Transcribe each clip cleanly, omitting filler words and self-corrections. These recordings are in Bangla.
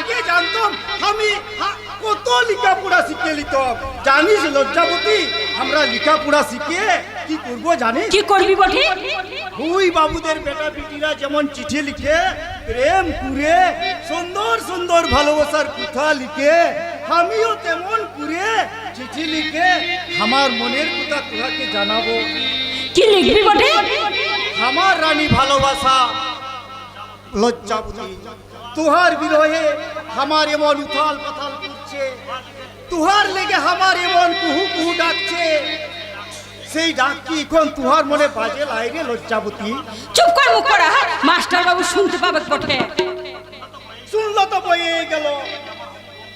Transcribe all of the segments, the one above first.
আগে জানতাম আমি কত লেখাপড়া শিখে নিতাম। জানিস লজ্জাবতী, আমরা লেখাপড়া শিখে কি করবো জানিস? কি করবি বটে? ওই বাবুদের বেটা বিটিরা যেমন চিঠি লিখে, প্রেম করে, সুন্দর সুন্দর ভালোবাসার কথা লিখে, আমিও তেমন করে চিঠি লিখে আমার মনের কথা তোরাকে জানাবো। কি লিখবি বটে? আমার রানী ভালোবাসা লজ্জাবতী, তুহার বিরহে আমার এমন উথাল পাথাল করছে, তুহার লেগে আমার এমন কুহু কুহু ডাকছে, সেই ডাক কি এখন তুহার মনে বাজে লাইরে লজ্জাবতী? চুপ কর, মুখ করা। মাস্টার বাবু শুনতে পাবে বটে। শুনলো তো বয়ে গেল,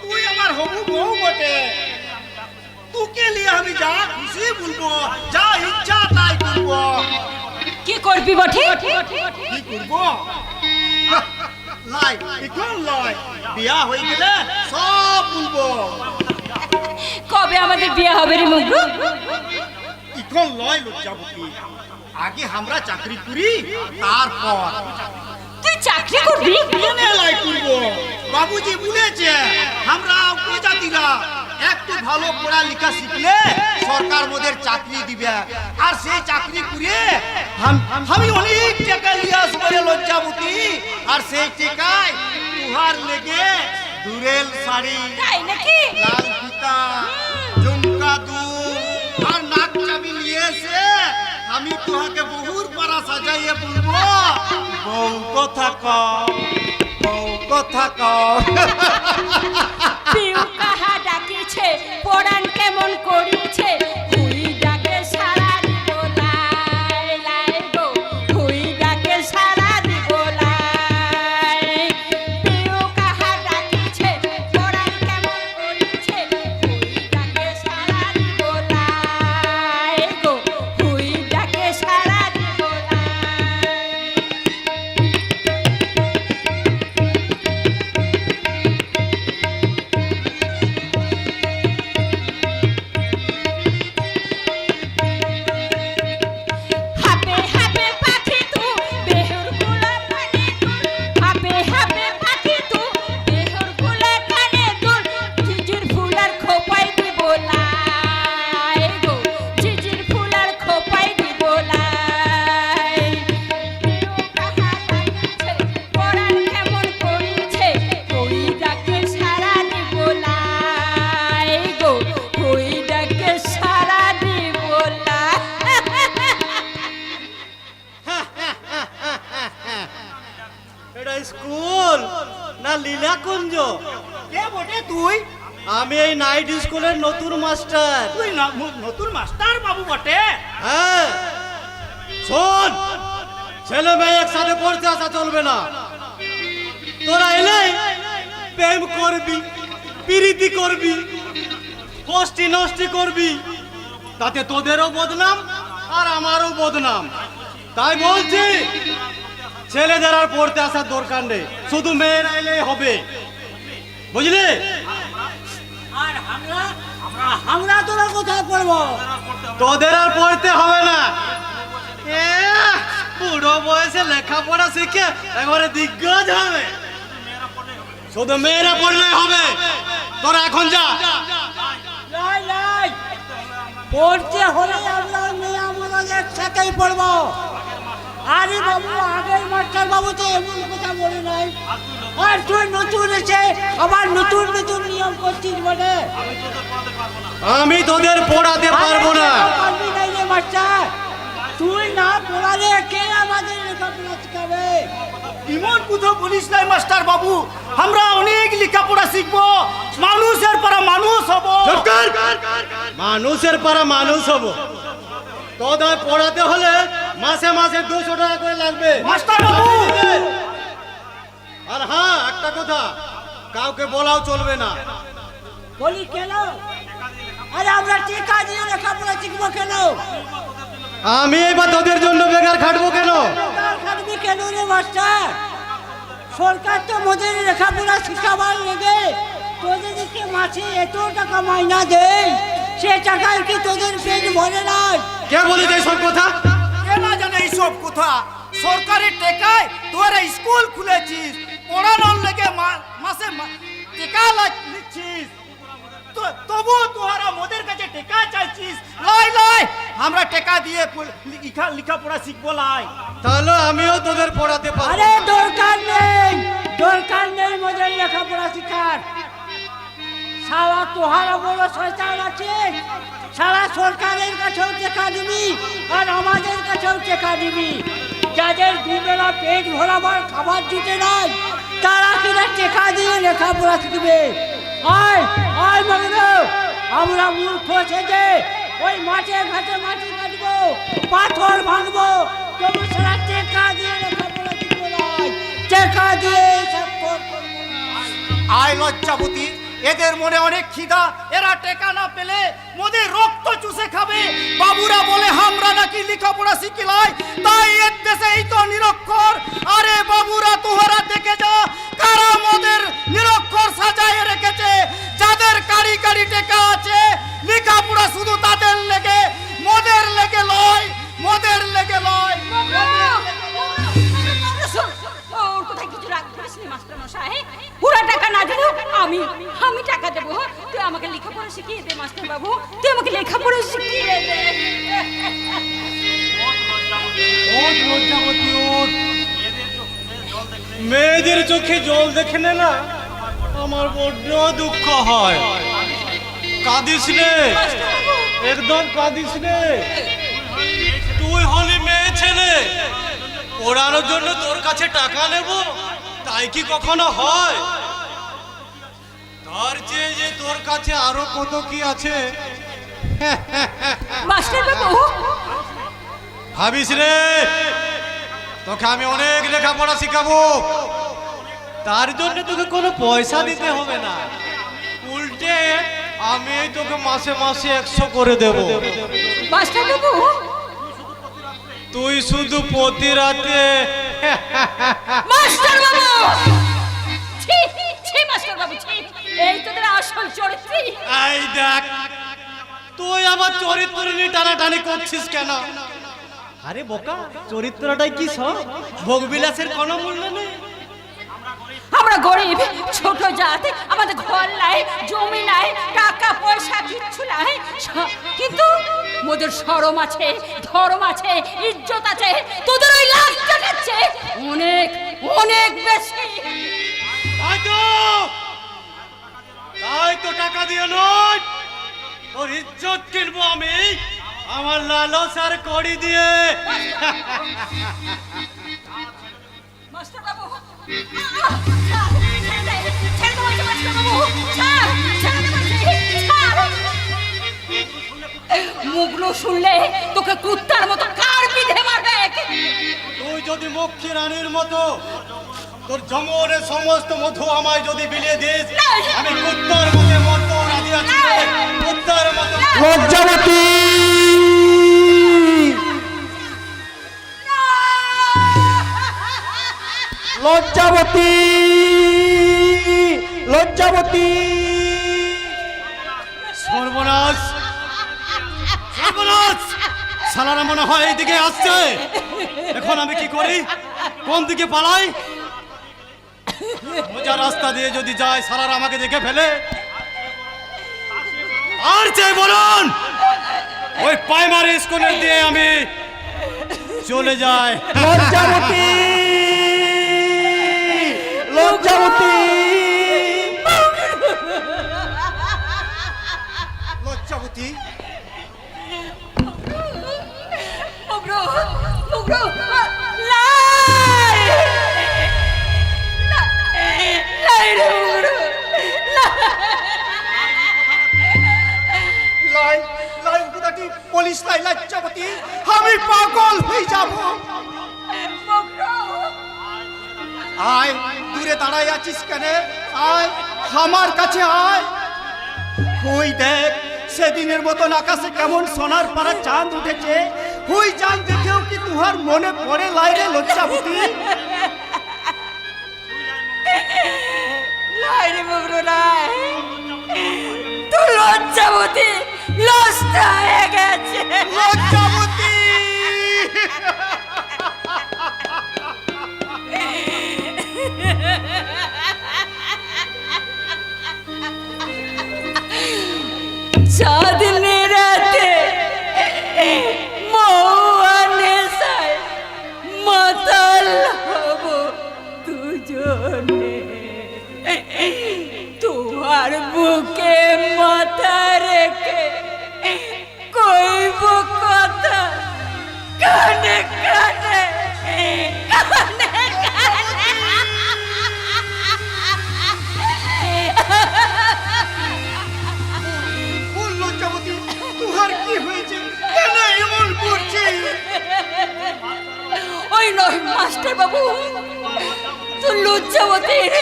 তুই আমার হবু বউ বটে, তোকে নিয়ে আমি যা খুশি বলবো, যা ইচ্ছা তাই করবো। কি করবি বটে? কি করবো? লাই এখন লাই, বিয়া হয়ে গেলে সব বলবো। কবে আমাদের বিয়ে হবে রে মুগু? এখন লয় লজ্জাবতী, আগে আমরা চাকরি করি, তারপর। তুই চাকরি করবি? কেনে লাই করবো? বাবুজি বলেছে আমরা উপজাতিরা একটু ভালো পড়ালেখা শিখলে সরকার মোদের চাকরি দিবে, আর সেই চাকরি করে আমি অনেক টাকা নিয়ে আসবো রে লজ্জাবতী, আর সেই টাকায় তুহার লেগে দুরেল শাড়ি, তাই নাকি? লাল ফিতা, ঝুমকা দুল আর নাক চাবি নিয়ে এসে আমি তোহাকে বহুর পারা সাজাইয়ে বলবো, বউ কথা কও, বউ কথা কও। পিউ কাহা ডাকিছে, পরাণ কেমন করিছে, হুই ডাকে সারা দিব লাই লাই গো, হুই ডাকে সারা দিব লাই। পিউ কাহা ডাকিছে, পরাণ কেমন করিছে, হুই ডাকে সারা দিব লাই গো, হুই ডাকে সারা দিব লাই। হাবে হাবে পাখি তু বেহুর গুলা কানে দুল, হাবে হাবে পাখি তু বেহুর গুলা কানে দুল, ঝিঝির ফুলার খোপাই দিব লাই গো, ঝিঝির ফুলার খোপাই দিব লাই। পিউ কাহা ডাকিছে, পরাণ কেমন করিছে, ওই ডাকে সারা দিব লাই গো, ওই ডাকে সারা দিব লাই। এটা স্কুল না লীলাকুঞ্জ? কে বটে তুই? আমি এই নাইট স্কুলের নতুন মাস্টার। তুই নতুন মাস্টার বাবু বটে? হ্যাঁ, শোন, ছেলে মেয়ে একসাথে পড়তে আসা চলবে না। তোরা এলে প্রেম করবি, প্রীতি করবি, কষ্টি নষ্টি করবি, তাতে তোদেরও বদনাম আর আমারও বদনাম। তাই বলছি ছেলেদের আর পড়তে আসার দরকার নেই, শুধু মেয়েরা এলেই হবে, বুঝলি? আর আমরা তোরা কোথায় পড়বো? তোদের আর পড়তে হবে না। বুড়ো বয়সে লেখাপড়া শিখে একবারে দিগ্গজ হবে, শুধু মেয়েরা পড়লে হবে। তোরা এখন যা। লাই লাই, পড়তে হলে আমরা মেয়ে আমরা একসাথেই পড়বো। আরে বাবু, আগের মাস্টার বাবু তো এমন কথা বলে নাই, আর তুই নতুন এসে আবার নতুন নতুন নিয়ম করছিস বলে। আমি তোদের পড়াতে পারবো না। পারবি নাই রে মাস্টার, তুই না পড়ালে কে আমাদের লেখাপড়া শিখাবে? এমন কথা বলিস নাই মাস্টার বাবু, আমরা অনেক লেখাপড়া শিখবো, মানুষের পারা মানুষ হবো। মানুষের পাড়া মানুষ হব। তোদের পড়াতে হলে মাসে মাসে 200 টাকা করে লাগবে মাস্টার বাবু। আর হ্যাঁ, একটা কথা, কাউকে বলাও চলবে না। বলি কেন? আরে আমরা টিকা দিয়ে লেখাপড়া শিখবো কেন? আমি এবার তোদের জন্য বেকার খাটবো কেন? খাটবি কেন রে মাস্টার? সরকার তো মোদের লেখাপড়া শিখাবার লেগে তোদেরকে মাসে এত টাকা মাইনা দেয়, সে টাকায় কি তোদের পেট ভরে নাই? কে বলেছে এইসব কথা? কে না জানে এইসব কথা? সরকারের টাকায় তোরা স্কুল খুলেছিস, পড়ানোর লেগে মাসে টেকা নিচ্ছিস, তবু তোরা মোদের কাছে টেকা চাইছিস। লাই লাই আমরা টেকা দিয়ে লেখাপড়া শিখবো লাই। তাহলে আমিও তোদের পড়াতে পারবো। আরে দরকার নেই মোদের লেখাপড়া শিখার। সারা তোহারা বড় শয়তান আছে, সারা সরকারের কাছেও টেকা দিবি আর আমাদের কাছেও টেকা দিবি। যাদের দুবেলা পেট ভরাবার খাবার জুটে নাই তারা কিনা টেকা দিয়ে লেখাপড়া শিখবে। আয় মগ্ন, আমরা মূর্খ সেজে ওই মাঠে ঘাটে মাটি কাটবো, পাথর ভাঙবো, তবু সারা টেকা দিয়ে লেখাপড়া শিখবো না, টেকা দিয়ে সব করবো না। আয় লজ্জাবতী, এদের মনে অনেক খিদা, এরা টেকা না পেলে মোদের রক্ত চুষে খাবে। বাবুরা বলে আমরা নাকি লেখাপড়া শিখিলাই, তাই এর দেশে এই তো নিরক্ষর। আরে বাবুরা তোহরা দেখে যা কারা মোদের নিরক্ষর সাজায় রেখেছে। যাদের কারি কারি টেকা আছে লেখাপড়া শুধু তাদের লেগে, মোদের লেগে লয়, মোদের লেগে লয়। ওর কোথায় কিছু রাগ করিসনি মাস্টার মশাই? পুরা টাকা না দিলেও আমি টাকা দেবো। তুই আমাকে লেখাপড়া শিখিয়ে দে মাস্টার বাবু, তুই আমাকে লেখাপড়া শিখিয়ে দে। মেয়েদের চোখে জল দেখে না আমার বড্ড দুঃখ হয়। কাঁদিস রে, একদম কাঁদিস রে। তুই হলি মেয়ে ছেলে, পড়ানোর জন্য তোর কাছে টাকা নেব, তাই কি কখনো হয়? তার চেয়ে যে তোর কাছে আরো কত কি আছে মাস্টার বাবু, ভাবিস রে তোকে আমি অনেক লেখাপড়া শিখাবো, তার জন্য তোকে কোনো পয়সা দিতে হবে না, উল্টে আমি তোকে মাসে মাসে 100 করে দেব। মাস্টার বাবু, তুই শুধু প্রতি রাতে মাস্টার বাবু, ছি ছি মাস্টার বাবু, ছি। এই তোদের আসল চরিত্র। এই দেখ, তুই আবার চরিত্র নিয়ে টানাটানি করছিস কেন? আরে বোকা, চরিত্রটাই কি সব, ভোগবিলাসের কোনো মূল্য নেই। আমরা গরিব ছোট জাত, আমাদের ঘর নাই, জমি নাই, টাকা পয়সা কিচ্ছু নাই, কিন্তু মোদের শরম আছে, ধর্ম আছে, ইজ্জত আছে। তোদের ওই লাখটার চেয়ে অনেক অনেক বেশি। তাই তো টাকা দিয়ে নয়, তোর ইজ্জত কিনবো আমি আমার লালসার কড়ি দিয়ে। মাস্টার বাবু, ছেড়ে দে মাস্টার বাবু, ছাড়, ছেড়ে দে বলছি, ছাড়। মুগলো শুনলে তোকে কুত্তার মতো কার বিধে মারবে। তুই যদি মক্ষী রানীর মতো তোর জমরের সমস্ত মধু আমায় যদি বিলিয়ে দিস, আমি কুত্তার মতো মরতে রাজি আছি, কুত্তার মতো। লজ্জাবতী, লজ্জাবতী, লজ্জাবতী। সর্বনাশ, সর্বনাশ, শালারা মনে হয় এইদিকে আসছে। এখন আমি কি করি, কোন দিকে পালাই? সোজা রাস্তা দিয়ে যদি যায় শালারা আমাকে দেখে ফেলে, আর চাই বলুন ওই প্রাইমারি স্কুলের দিয়ে আমি চলে যাই। লজ্জাবতী, লজ্জাবতী, লজ্জাবতী। মুগলো, মুগলো, লাই, লাই রে মুগলো, লাই লাই গুদাটি পুলিশ লাই। লজ্জাবতী, আমি পাগল হয়ে যাব। মুগলো। আয়, দূরে দাঁড়াই আছিস কেন? আয় আমার কাছে আয়। ওই দেখ, সেদিনের মতন আকাশে কেমন সোনার পাড়া চাঁদ উঠেছে। ওই চাঁদ দেখেও কি তুহার মনে পড়ে লাই রে লজ্জাবতী? লাই রে মুগলো, লাই। তুই লজ্জাবতী লস্ট হয়ে গেছে। লজ্জাবতী, হব দুজনে। তোমার বুকে মাথা রেখে কইব কথা কানে কানে কানে কানে। বল লজ্জাবতী, তোমার কি হয়েছে? কেন এমন করছিস? ওই নয় মাস্টার বাবু, তো লজ্জাবতীর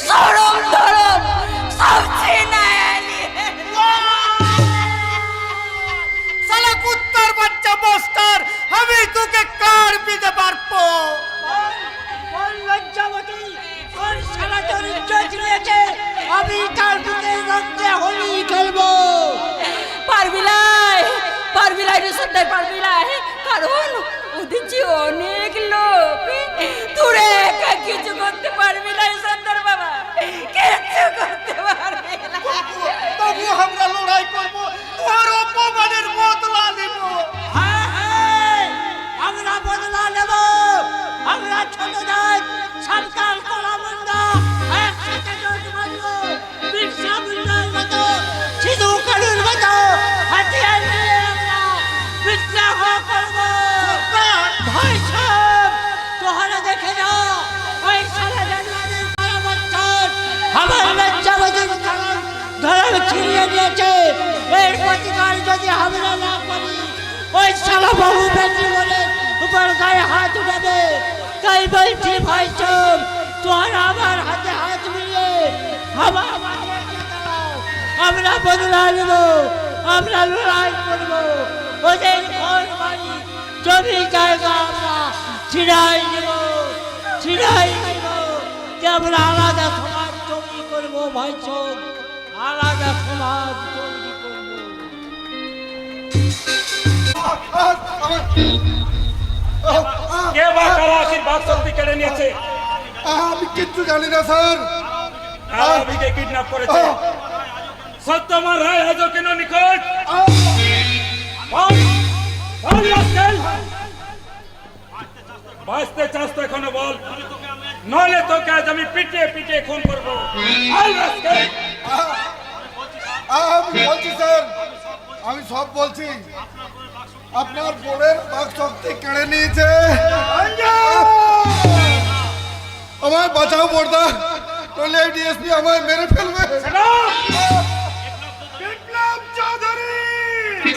সরম ধরম সব ছিনায়ালি। শালা কুত্তার বাচ্চা মাস্টার, আমি তোকে কার দিতে পারবো? ওই লজ্জাবতী ওই শালা তোর ইজ্জত নিয়েছে, আমি তার বুকে রক্তে হোলি খেলবো। পারবিলাই পারবিলাই রে সন্ধ্যায় পারবিলাই, কারণ ওদের যে অনেক লোক, তোরে একা কিছু করতে পারবি না সন্ধ্যার বাবা, কিছু করতে পারবি না। তবু আমরা লড়াই করবো, তোর অপমানের বদলা নেব। হ্যাঁ হ্যাঁ, আমরা বদলা নেব। আমরা ছোট জাত সরকার কলামুন্ডা একসাথে জোট বাঁধবো। বিরসা মুন্ডার মতো, সিধু কানুর মতো হাতিয়ার নিয়ে আমরা বিদ্রোহ করবো। ভাই সাহেব, তোহারা দেখে যাও, ওই সারা জানুয়ারির পরামর্শন আমার লজ্জাবতীর ধরম ছিনিয়ে নিয়েছে। এর প্রতিকার যদি আমরা না করি, ওই সালা বহু বেশি বলে উপর গায়ে হাত উঠাবে। তাই বলছি ভাই সাহেব, তোহারা আমার হাতে হাত মিলিয়ে আমরা বদলা নেব। আমরা লড়াই করবো, ওদের ঘর বাড়ি জমি জায়গা আমরা ছিনাই নেব, ছিনাই নেব। যে আমরা আলাদা সমাজ তৈরি করবো ভাই সব, আলাদা সমাজ তৈরি করবো। কে বা কারা আশীর্বাদ শক্তি কেড়ে নিয়েছে? আমি কিচ্ছু জানি না স্যার। আবিকে কিডন্যাপ করেছে। সত্যমা রায় আজও কেন নিখোঁজ? বল, বল রাস্কেল। বাঁচতে চাস তো এখনো বল, নইলে তোকে আজ আমি পিটিয়ে পিটিয়ে খুন করবো। বল রাস্কেল। আমি বলছি স্যার, আমি সব বলছি। আপনার বোনের বাক শক্তি কেড়ে নিয়েছে। আমায় বাঁচাও বর্দা, নইলে ডিএসপি আমায় মেরে ফেলবে। বিপ্লব চৌধুরী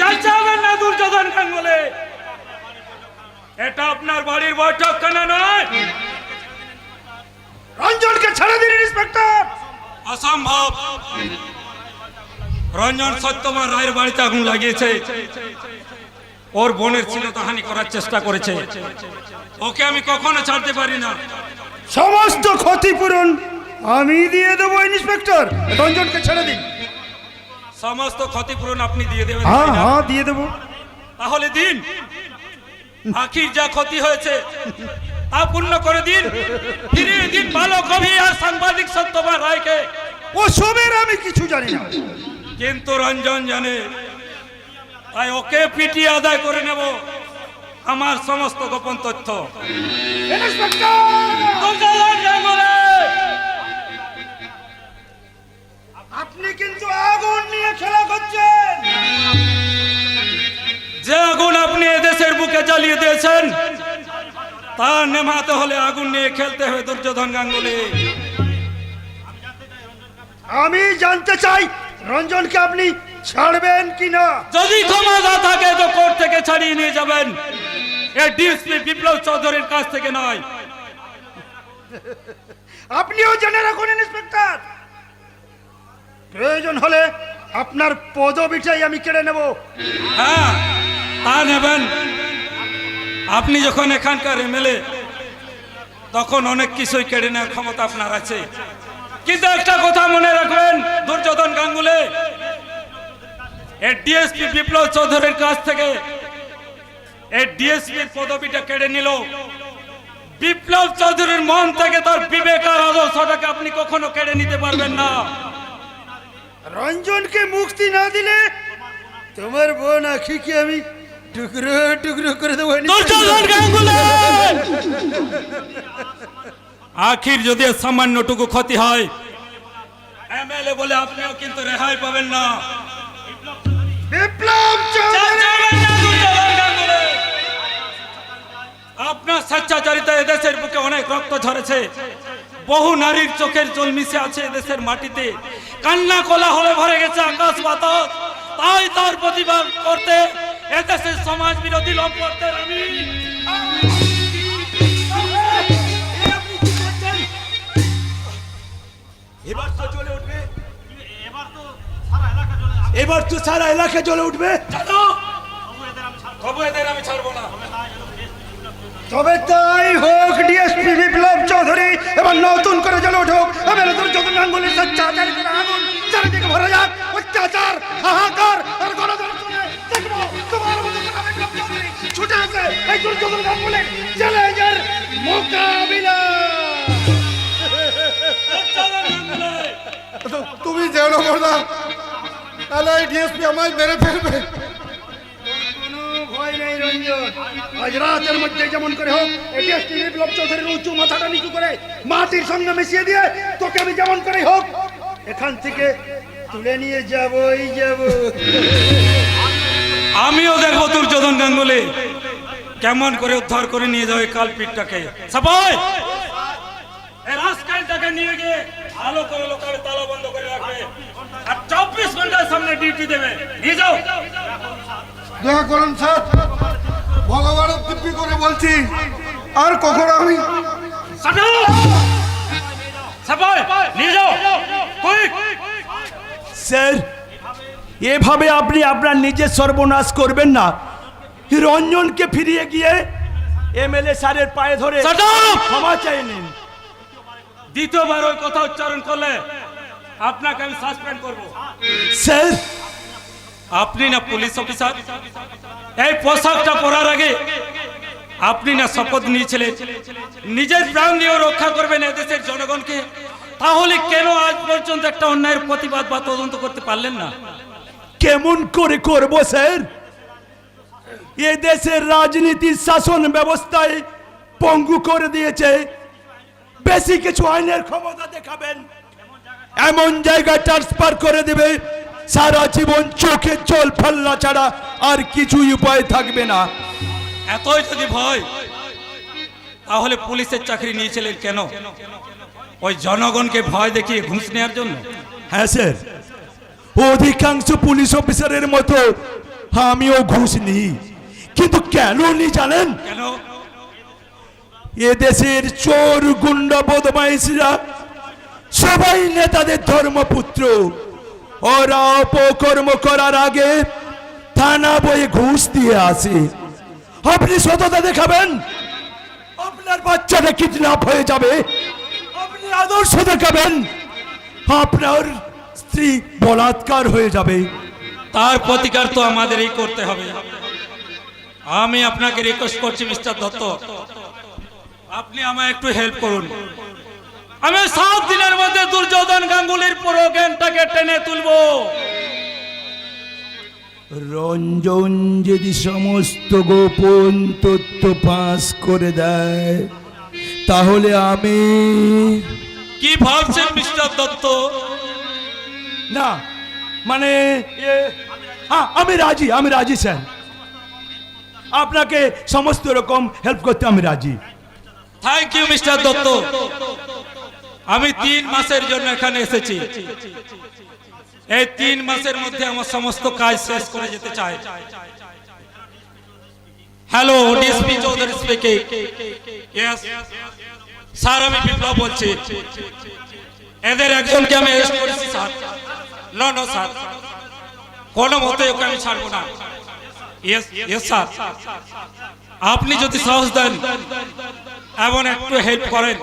চাচাবেন না দুর্যোধন গাঙ্গুলি। এটা আপনার বাড়ির বৈঠক কেন নয়? রঞ্জনকে ছেড়ে দিন ইন্সপেক্টর। অসম্ভব। রঞ্জন সত্যমা রায়ের বাড়িতে আগুন লাগিয়েছে, ওর বোনের চিরতাহানি করার চেষ্টা করেছে। ওকে আমি কখনো ছাড়তে পারি না। সমস্ত ক্ষতিপূরণ আমি দিয়ে দেবো ইন্সপেক্টর, রঞ্জনকে ছেড়ে দিন। সমস্ত ক্ষতিপূরণ আপনি দিয়ে দেবেন? হ্যাঁ তাই না? হ্যাঁ দিয়ে দেবো। তাহলে দিন, আখির যা ক্ষতি হয়েছে তা পূর্ণ করে দিন। ফিরিয়ে দিন ভালো কবি আর সাংবাদিক সত্যমা রায়কে। ও সবের আমি কিছু জানি না। কিন্তু রঞ্জন জানে, তাই ওকে পিটিয়ে আদায় করে নেব আমার সমস্ত গোপন তথ্য। দুর্যোধন গাঙ্গুলি, আপনি কিন্তু আগুন নিয়ে খেলা করছেন। যে আগুন আপনি এদেশের বুকে জ্বালিয়ে দিয়েছেন তা নেভাতে হলে আগুন নিয়ে খেলতে হবে দুর্যোধন গাঙ্গুলি। আমি জানতে চাই রঞ্জনকে আপনি ছাড়বেন কিনা। যদি ক্ষমতা থাকে তো কোর্ট থেকে ছাড়িয়ে নিয়ে যাবেন, এই ডিএসপি বিপ্লব চৌধুরীর কাছ থেকে নয়। আপনিও জেনে রাখুন ইন্সপেক্টর, প্রয়োজন হলে আপনার পদবিটাই আমি কেড়ে নেব। হ্যাঁ, তা নেবেন। আপনি যখন এখানকার এমএলএ, তখন অনেক কিছুই কেড়ে নেওয়ার ক্ষমতা আপনার আছে। কিন্তু একটা কথা মনে রাখবেন দুর্যোধন গাঙ্গুলি, এই ডিএসপি বিপ্লব চৌধুরীর কাছ থেকে এই ডিএসপির পদবিটা কেড়ে নিল। বিপ্লব চৌধুরীর মন থেকে তার বিবেক আর আদর্শটাকে আপনি কখনো কেড়ে নিতে পারবেন না। রঞ্জনকে মুক্তি না দিলে তোমার বোন আখিকে আমি টুকরো টুকরো করে দেবো। দুর্যোধন গাঙ্গুলি আখির যদি সামান্যটুকু ক্ষতি হয় এমএলএ বলে আপনিও কিন্তু রেহাই পাবেন না। বিপ্লব চৌধুরী আপনার স্বেচ্ছাচারিতা এদেশের বুকে অনেক রক্ত ঝরেছে, বহু নারীর চোখের জল মিশে আছে এদেশের মাটিতে, কান্না কোলা হলে ভরে গেছে আকাশ বাতাস। তাই তার প্রতিবাদ করতে এদেশের সমাজ বিরোধী লম্পটদের আমি এবার তো চলে উঠবে, এবার তো সারা এলাকা জ্বলে উঠবে। জানো তবু এদের আমি ছাড়বো না। তবে তাই হোক, ডিএসপি বিপ্লব চৌধুরী এবার নতুন করে জ্বলে উঠুক। এবার যত গাঙ্গুলির স্বেচ্ছাচারিতার আগুন চারিদিকে ভরে যাক, অত্যাচার, হাহাকার আর গণধর্ষণে দেখবো তোমার মতো বিপ্লব চৌধুরী ছুটে আসে এই দুর্যোধন গাঙ্গুলির চ্যালেঞ্জের মোকাবিলা। তুমি যেন না, তাহলে এই ডিএসপি আমায় মেরে ফেলবে। কোনো ভয় নেই রঞ্জন, আজ রাতের মধ্যে যেমন করে হোক ডিএসপি বিপ্লব চৌধুরীর উঁচু মাথাটা নিচু করে মাটির সঙ্গে মিশিয়ে দিয়ে তোকে আমি যেমন করে হোক এখান থেকে তুলে নিয়ে যাবই যাব। আমিও দেখবো দুর্যোধন গাঙ্গুলি কেমন করে উদ্ধার করে নিয়ে যাবে কালপিটটাকে। সবাই এই রাস্কালটাকে নিয়ে গিয়ে ভালো করে লোকালে তালা বন্ধ করে রাখবে আর 24 ঘন্টার সামনে ডিউটি দেবে। নিয়ে যাও। দয়া করুন স্যার, ভগবানের দিব্যি করে বলছি, আর কখনো আমি সবাই নিয়ে যাও। কুইক স্যার, এভাবে আপনি আপনার নিজের সর্বনাশ করবেন না। রঞ্জনকে ফিরিয়ে গিয়ে এমএলএ স্যারের পায়ে ধরে Shut up! ক্ষমা চাই নিন। দ্বিতীয়বার ওই কথা উচ্চারণ করলে আপনাকে আমি সাসপেন্ড করব। স্যার, আপনি না পুলিশ অফিসার, এই পোশাকটা পরার আগে আপনি না শপথ নিয়েছিলেন নিজের প্রাণ নিয়ে রক্ষা করবেন এদেশের জনগণকে, তাহলে কেন আজ পর্যন্ত একটা অন্যায়ের প্রতিবাদ বা তদন্ত করতে পারলেন না? কেমন করে করব স্যার? এ দেশের রাজনীতির শাসন ব্যবস্থায় পঙ্গু করে দিয়েছে। বেশি কিছু আইনের ক্ষমতা দেখাবেন, এমন জায়গায় ট্রান্সফার করে দেবে সারা জীবন চোখে জল ফেলনা ছাড়া আর কিছুই উপায় থাকবে না। এতই যদি ভয় তাহলে পুলিশের চাকরি নিয়েছিলেন কেন? ওই জনগণকে ভয় দেখিয়ে ঘুষ নেওয়ার জন্য? হ্যাঁ স্যার, অধিকাংশ পুলিশ অফিসারের মতো আমিও ঘুষ নিই, কিন্তু কেন নি জানেন? কেন? এদেশের চোর গুন্ডা বদমাইশরা সবাই নেতাদের ধর্মপুত্র। ওরা অপকর্ম করার আগে থানা বয়ে ঘুষ দিয়ে আসে। আপনি সততা দেখাবেন, আপনার বাচ্চাটা কিডন্যাপ হয়ে যাবে। আপনি আদর্শ দেখাবেন, আপনার স্ত্রী বলাৎকার হয়ে যাবে। তার প্রতিকার তো আমাদেরই করতে হবে। আমি আপনাকে রিকোয়েস্ট করছি মিস্টার দত্ত, আপনি আমায় একটু হেল্প করুন। আমি 7 দিনের মধ্যে দুর্যোধন গাঙ্গুলির পুরো গ্যাংটাকে টেনে তুলবো। রঞ্জন যদি সমস্ত গোপন তথ্য ফাঁস করে দেয় তাহলে আমি কি ভাবছেন মিস্টার দত্ত? না মানে হ্যাঁ, আমি রাজি স্যার। আপনাকে সমস্ত রকম হেল্প করতে আমি রাজি। Thank you mister Dutta. আমি 3 মাসের জন্য এখানে এসেছি। এই 3 মাসের মধ্যে আমার সমস্ত কাজ শেষ করে যেতে চাই। Hello, DSP Chowdhury speaking. Yes sir, আমি বিপ্লব বলছি। এদের একজনকে আমি অ্যারেস্ট করেছি স্যার। নো নো স্যার, কোনো মতে ওকে আমি ছাড়বো না। ইয়েস ইয়েস স্যার, আপনি যদি সাহস দেন এমন একটু হেল্প করেন,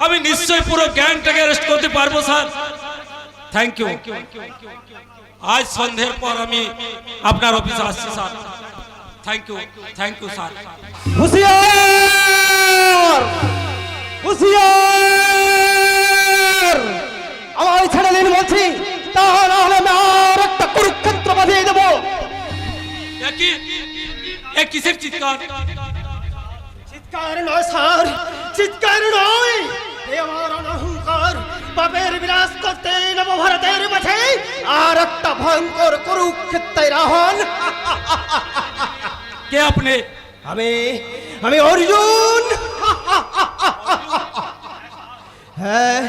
আমি নিশ্চয়ই পুরো গ্যাংটাকে অ্যারেস্ট করতে পারবো স্যার। Thank you. আজ সন্ধ্যের পর আমি আপনার অফিসে আসছি স্যার। Thank you sir. হুঁশিয়ার, হুঁশিয়ার, আমায় ছেড়ে দিন বলছি, তা না হলে আমি আর একটা কুরুক্ষেত্র বাঁধিয়ে দেবো। কিসের চিৎকার? চিৎকার নয় স্যার, চিৎকার নয়, অভিশাপের বিনাশ করতে নবভারতের মাঝে আর একটা ভয়ঙ্কর কুরুক্ষেত্রের আহ্বান। কে আপনি? আমি আমি অর্জুন। হ্যাঁ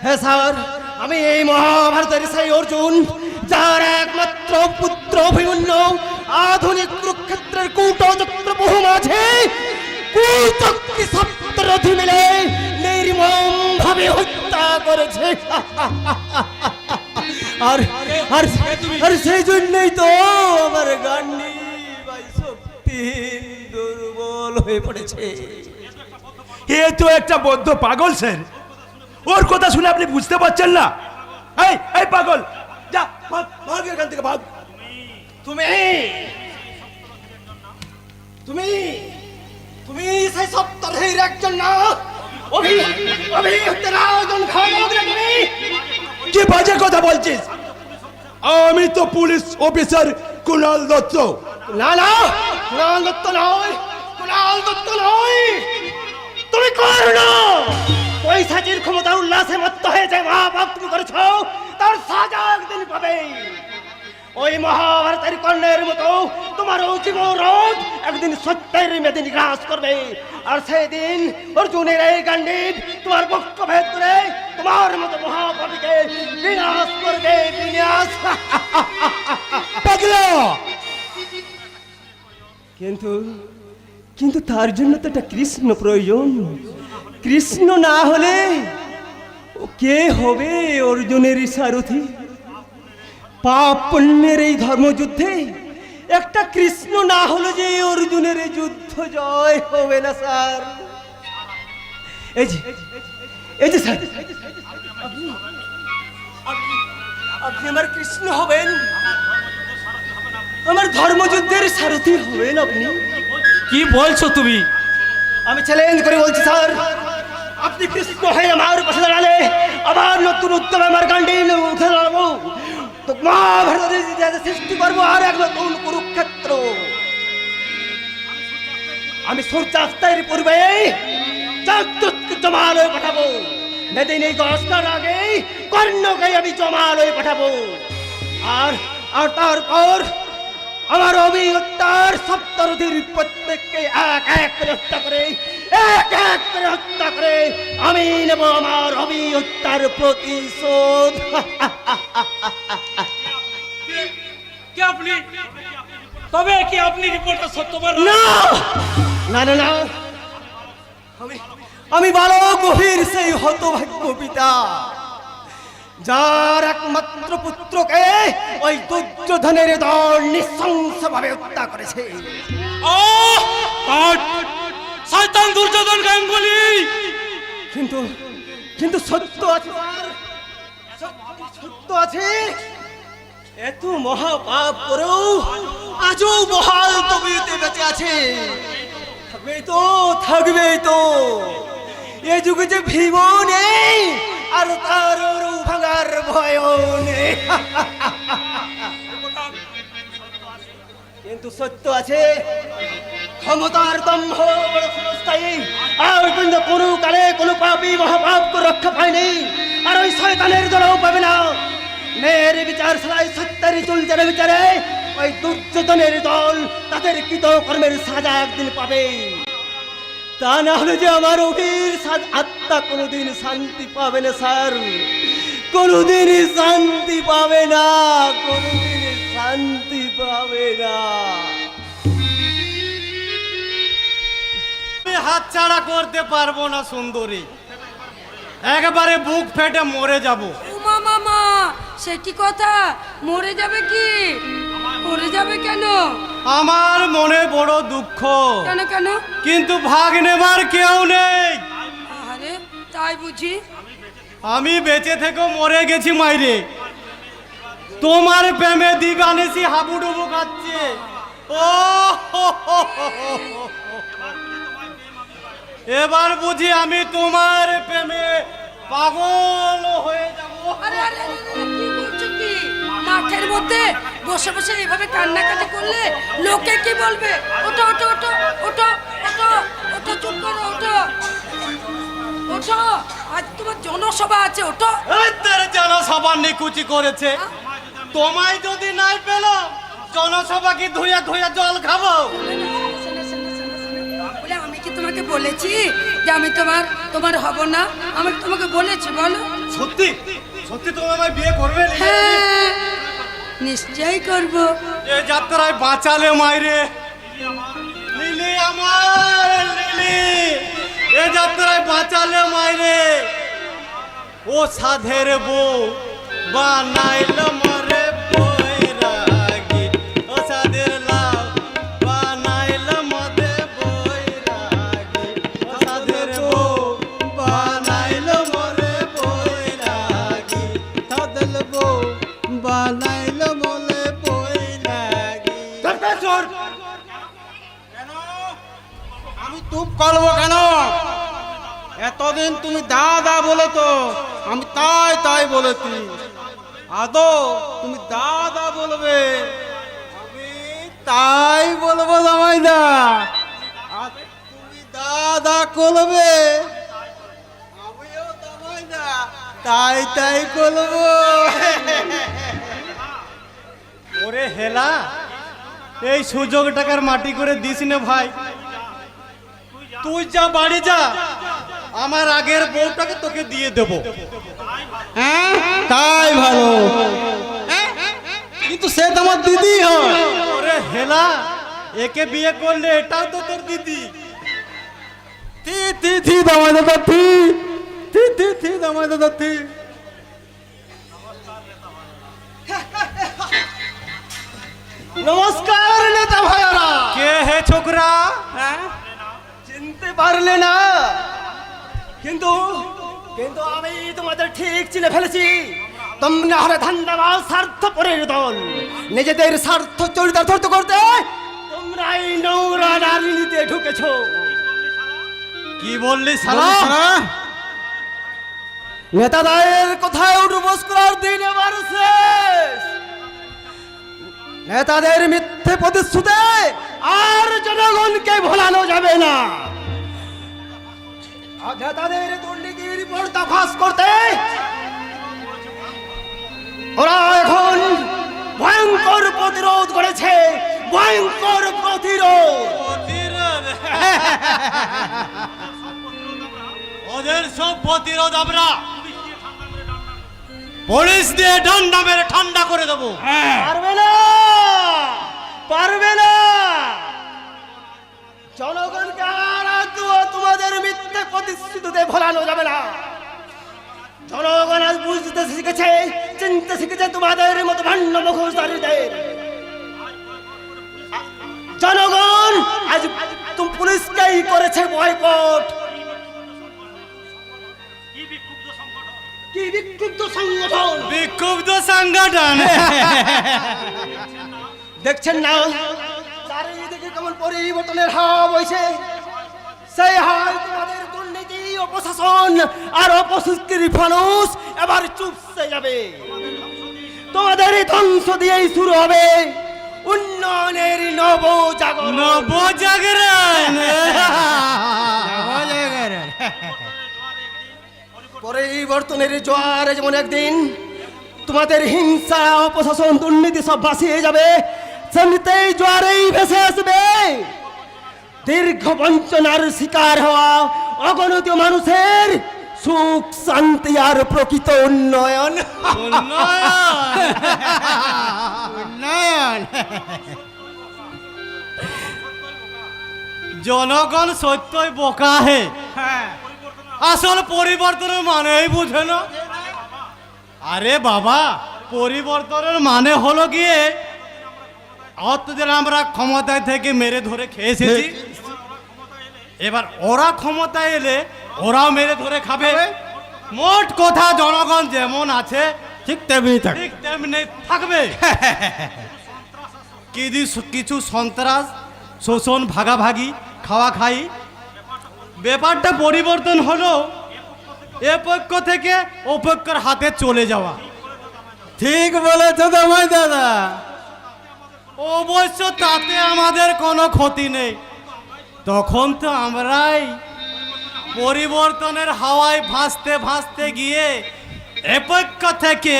হ্যাঁ স্যার, আমি এই মহাভারতের সেই অর্জুন, যার একমাত্র পুত্র অভিমন্যু আধুনিক কুরুক্ষেত্রের কূটচক্র বহু মাঝে কুচক্রী সপ্তরথী মিলে নির্মম ভাবে হত্যা করেছে। আর আর আর সেই জন্যই তো আমার গান্ডি ভাই শক্তি দুর্বল হয়ে পড়েছে। এ তো একটা বদ্ধ পাগল স্যার, ওর কথা শুনে আপনি বুঝতে পারছেন না? এই এই পাগল, যা ভাগ ভাগ এখান থেকে ভাগ। তুমি তুমি তুমি সেই সপ্তরথীর একজন না? অভিযুক্তের আয়োজন খাওয়া তুমি? কি বাজে কথা বলছিস? আমি তো পুলিশ অফিসার কুণাল দত্ত। না না, কুণাল দত্ত নয়, কুণাল দত্ত নয়, তুমি কর্ণ। পৈশাচির ক্ষমতা উল্লাসে মত্ত হয়ে যে মহাপাপ তুমি করেছ, তার সাজা একদিন পাবে। ওই মহাভারতের কর্ণের মতো তোমারও জীবরোধ একদিন সত্যের মেদিনী গ্রাস করবে। আর সেই দিন অর্জুনের এই গান্ডীব তোমার বক্ষ ভেদ করে তোমার মতো মহাপাপীকে বিনাশ করবে, বিনাশ। পাগলা, কিন্তু কিন্তু তার জন্য তো একটা কৃষ্ণ প্রয়োজন। কৃষ্ণ না হলে ও কে হবে অর্জুনের সারথি? পাপ পুণ্যের এই ধর্মযুদ্ধে একটা কৃষ্ণ না হলে যে অর্জুনের এই যুদ্ধ জয় হবে না স্যার। এই যে এই যে স্যার, আপনি আমার কৃষ্ণ হবেন, আমার ধর্মযুদ্ধের সারথি হবেন আপনি। কি বলছো তুমি? আমি চ্যালেঞ্জ করে বলছি স্যার, আপনি কৃষ্ণ হয়ে আমার পাশে দাঁড়ালে আবার নতুন উদ্যমে আমার গান্ডি উঠে দাঁড়াবো, তো মহাভারতের ইতিহাসে সৃষ্টি করবো আর এক নতুন কুরুক্ষেত্র। আমি সূর্যাস্তের পূর্বে জমালয় পাঠাবো, মেদিনী গস্তার আগে কর্ণকে আমি জমালয় পাঠাবো। আর আর তারপর আমার অভিহত্যার সপ্তরথীর প্রত্যেককে এক এক করে হত্যা করে, এক এক করে হত্যা করে আমি নেব আমার অভিহত্যার প্রতিশোধ। কে আপনি? তবে কি আপনি রিপোর্টটা সত্যবান? না না না না, আমি বড় গভীর সেই হতভাগ্য পিতা, যার একমাত্র পুত্রকে ওই দুর্যোধনের দল নৃশংসভাবে হত্যা করেছে। শয়তান দুর্যোধন গাঙ্গুলি! কিন্তু কিন্তু সত্য আছে স্যার, সত্য আছে। এত মহাপাপ করেও আজও বহাল তবিয়তে বেঁচে আছে। থাকবেই তো, থাকবেই তো। এ যুগে যে ভীম নেই আর তার ভাঙার ভয় নেই। কিন্তু সত্য আছে, ক্ষমতার দম্ভ বড় ক্ষণস্থায়ী, আর কিন্তু কোনো কালে কোনো পাপী মহাপাপ করে রক্ষা পায়নি, আর ওই শয়তানের দলও পাবে না। ন্যায়ের বিচার ছাড়াই সত্যের চুলচারে বিচারে ওই দুর্যোধনের দল তাদের কৃত কর্মের সাজা একদিন পাবে। তা না হলে যে আমার অভির আত্মা কোনোদিন শান্তি পাবে না স্যার, কোনোদিনই শান্তি পাবে না, কোনোদিনই শান্তি পাবে না। আমি হাতছাড়া করতে পারবো না সুন্দরী, একেবারে বুক ফেটে মরে যাব। উমা মামা, সে কি কথা? মরে যাবে কি? মরে যাবে কেন? আমার মনে বড় দুঃখ, কেন কেন? কিন্তু ভাগ নেবার কেউ নেই। আরে তাই বুঝি? আমি বেঁচে থেকে মরে গেছি মাইরে, তোমার প্রেমে দিবানিসি হাবুডুবু খাচ্ছে। ও এবার বুঝি আমি তোমার প্রেমে পাগল হয়ে যাব। আরে আরে আরে, কি করছো কি? মাঠের মধ্যে বসে বসে এইভাবে কান্নাকাটি করলে লোকে কি বলবে? ওঠো ওঠো ওঠো ওঠো ওঠো ওঠো, চুপ করো, ওঠো ওঠো ওঠো, আজ তোমার জনসভা আছে, ওঠো। এই তোর জনসভা নিকুচি করেছে, তোমায় যদি নাই পেল জনসভা কি ধুইয়া ধুইয়া জল খাবো? বলে আমি কি তোমাকে বলেছি যে আমি তোমার হব না? আমি তোমাকে বলেছি, বলো। সত্যি সত্যি তুমি আমায় বিয়ে করবে? হ্যাঁ, নিশ্চয়ই করব। এ যাত্রায় বাঁচালে মাইরে লিলি, আমার লিলি, এ যাত্রায় বাঁচালে মাইরে। ও সাধের বউ বানাইল মরে বৈরাগী, ও সাধের লাভ বানাইল মরে বৈরাগী, ও সাধের বউ বানাইল মরে বৈরাগী, সাধের বউ বানাইল মরে বৈরাগী। আমি চুপ করবো কেন? এতদিন তুমি দাদা বলে তো আমি তাই তাই বলেছি। আদৌ তুমি দাদা বলবে, আমি তাই বলবো জামাইদা। আর তুমি দাদা করবে, আমিও জামাইদা তাই তাই করবো। ওরে হেলা, এই সুযোগটাকার মাটি করে দিস না ভাই। তুই যা বাড়ি যা, আমার আগের বউটাকে তোকে দিয়ে দেবো। হ্যাঁ তাই ভালো, কিন্তু সে তো আমার দিদি হয়। ওরে হেলা, একে বিয়ে করলে এটাও তো তোর দিদি। থি থি থি দামাই দাদা, থি থি থি থি দামাই দাদা, থি। নমস্কার নেতা ভাইয়ারা। কে হে ছোকরা? চিনতে পারলে না? কিন্তু কিন্তু আমি তোমাদের ঠিক চিনে ফেলেছি। তোমরা হলে ধান্দাবাজ স্বার্থপরের দল। নিজেদের স্বার্থ চরিতার্থ করতে তোমরা এই নোংরা রাজনীতিতে ঢুকেছো। কি বললি শালা? নেতাদের কোথায় উঠবোস করার দিন এবার শেষ। নেতাদের মিথ্যে প্রতিশ্রুতি আর জনগণকে ভোলানো যাবে না। নেতাদের দুর্নীতির পর্দাফাশ করতে ওরা এখন ভয়ঙ্কর প্রতিরোধ করেছে, ভয়ঙ্কর প্রতিরোধ। ওদের সব প্রতিরোধ আমরা পুলিশ দিয়ে ডান্ডা মেরে ঠান্ডা করে দেবো। পারবে না, পারবে না। জনগণকে আর তোমাদের মিথ্যে প্রতিশ্রুতিতে ভোলানো যাবে না। জনগণ আজ বুঝতে শিখেছে, চিনতে শিখেছে তোমাদের মতো ভাণ্ড মুখোশধারীদের। জনগণ আজ তুমি পুলিশকেই করেছে বয়কট। কি বিক্ষুব্ধ সংগঠন, বিক্ষুব্ধ সংগঠন। দেখছেন না চারিদিকে কেমন পরিবর্তনের হাওয়া বইছে? সেই হাওয়ায় তোমাদের দুর্নীতি, অপশাসন আর অপসংস্কৃতির ফানুস এবার চুপসে যাবে। তোমাদের এই ধ্বংস দিয়েই শুরু হবে উন্নয়নের নবজাগরণ। নবজাগরণ। পরিবর্তনের জোয়ারে যেমন একদিন তোমাদের হিংসা, অপশাসন, দুর্নীতি সব ভাসিয়ে যাবে, সেমনিতেই জোয়ারেই ভেসে আসবে দীর্ঘ বঞ্চনার শিকার হওয়া অগণিত মানুষের সুখ, শান্তি আর প্রকৃত উন্নয়ন। উন্নয়ন। জনগণ সত্যই বোকা হে। আসল পরিবর্তনের মানেই বুঝে না। আরে বাবা, পরিবর্তনের মানে হলো গিয়ে অতদিন আমরা ক্ষমতায় থেকে মেরে ধরে খেয়েছি, এবার ওরা ক্ষমতায় এলে ওরাও মেরে ধরে খাবে। মোট কথা জনগণ যেমন আছে ঠিক তেমনি থাক। ঠিক তেমনি থাকবে। কিছু সন্ত্রাস, শোষণ, ভাগাভাগি, খাওয়া খাই, ব্যাপারটা পরিবর্তন হলো এ পক্ষ থেকে ও পক্ষের হাতে চলে যাওয়া। ঠিক বলেছো দামাই দাদা। অবশ্য তাতে আমাদের কোনো ক্ষতি নেই, তখন তো আমরাই পরিবর্তনের হাওয়ায় ভাসতে ভাসতে গিয়ে এপক্ষ থেকে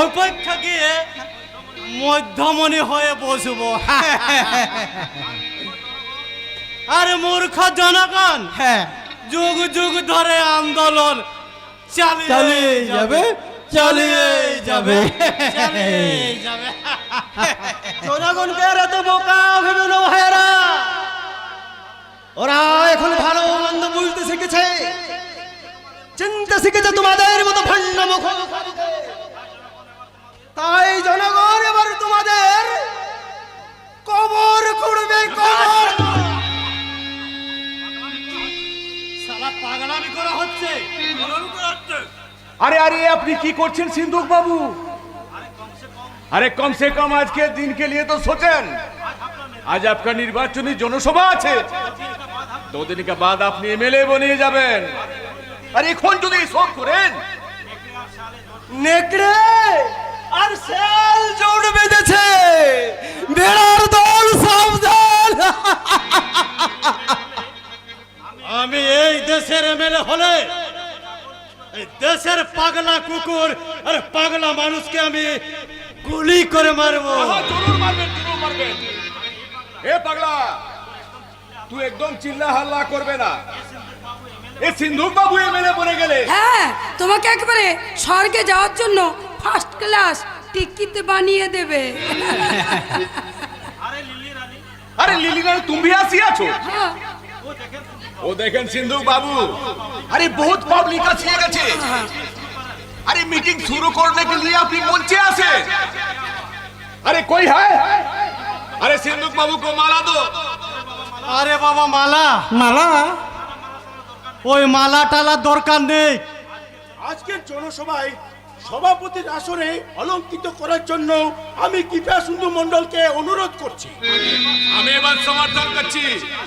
অপক্ষ গিয়ে মধ্যমণি হয়ে বসবো। আরে মূর্খ জনগণ, যুগ যুগ ধরে আন্দোলন চালিয়ে যাবে, চালিয়ে যাবে, চালিয়ে যাবে। জনগণকে আর এত বোকা ভেবে না ভাইয়েরা, ওরা এখন ভালো মন্দ বুঝতে শিখেছে, চিন্তা শিখেছে তোমাদের মতো ভণ্ড মুখ। তাই জনগণ এবার তোমাদের কবর করবে, কবর। সালা পাগলামি করা হচ্ছে। আরে আরে আপনি কি করছেন সিন্ধুক বাবু? अरे कम से कम आज के दिन के लिए तो सोचें। आज आपका निर्वाचनी जनसभा আছে, 2 दिन के बाद আপনি এমএলএ বনিয়ে যাবেন। আর এখন যদি সব করেন, নেকড়ে আর শেয়াল জোড় বেঁধেছে, ভেড়ার দল সাবধান। আমি এই দেশের এমএলএ হলে এই দেশের পাগলা কুকুর আর পাগলা মানুষকে আমি গুলি করে মারবো। জরুর মারবেন, জরুর মারবেন। এ পাগলা, তুই একদম চিল্লা হাল্লা করবে না। এ সিন্ধুক বাবু এমএলএ বনে গেলে, হ্যাঁ, তোমাকে একবারে স্বর্গে যাওয়ার জন্য ফার্স্ট ক্লাস টিকিট বানিয়ে দেবে। আরে লিলি রানী तुम भी आसी আছো? হ্যাঁ, ও দেখেন সিন্ধুক বাবু, अरे बहुत पब्लिक আছে গেছে। अरे मीटिंग शुरू करने के लिए अपनी मंचे आसे। अरे कोई है? अरे सिंधुक बाबू को माला दो। আরে বাবা, মালা মালা ওই মালা টালা দরকার নেই। আজকের জনসভায় সভাপতির আসনে অলঙ্কৃত করার জন্য আমি কৃপা সুন্দর মণ্ডলকে অনুরোধ করছি। আমি এবার সমর্থন করছি।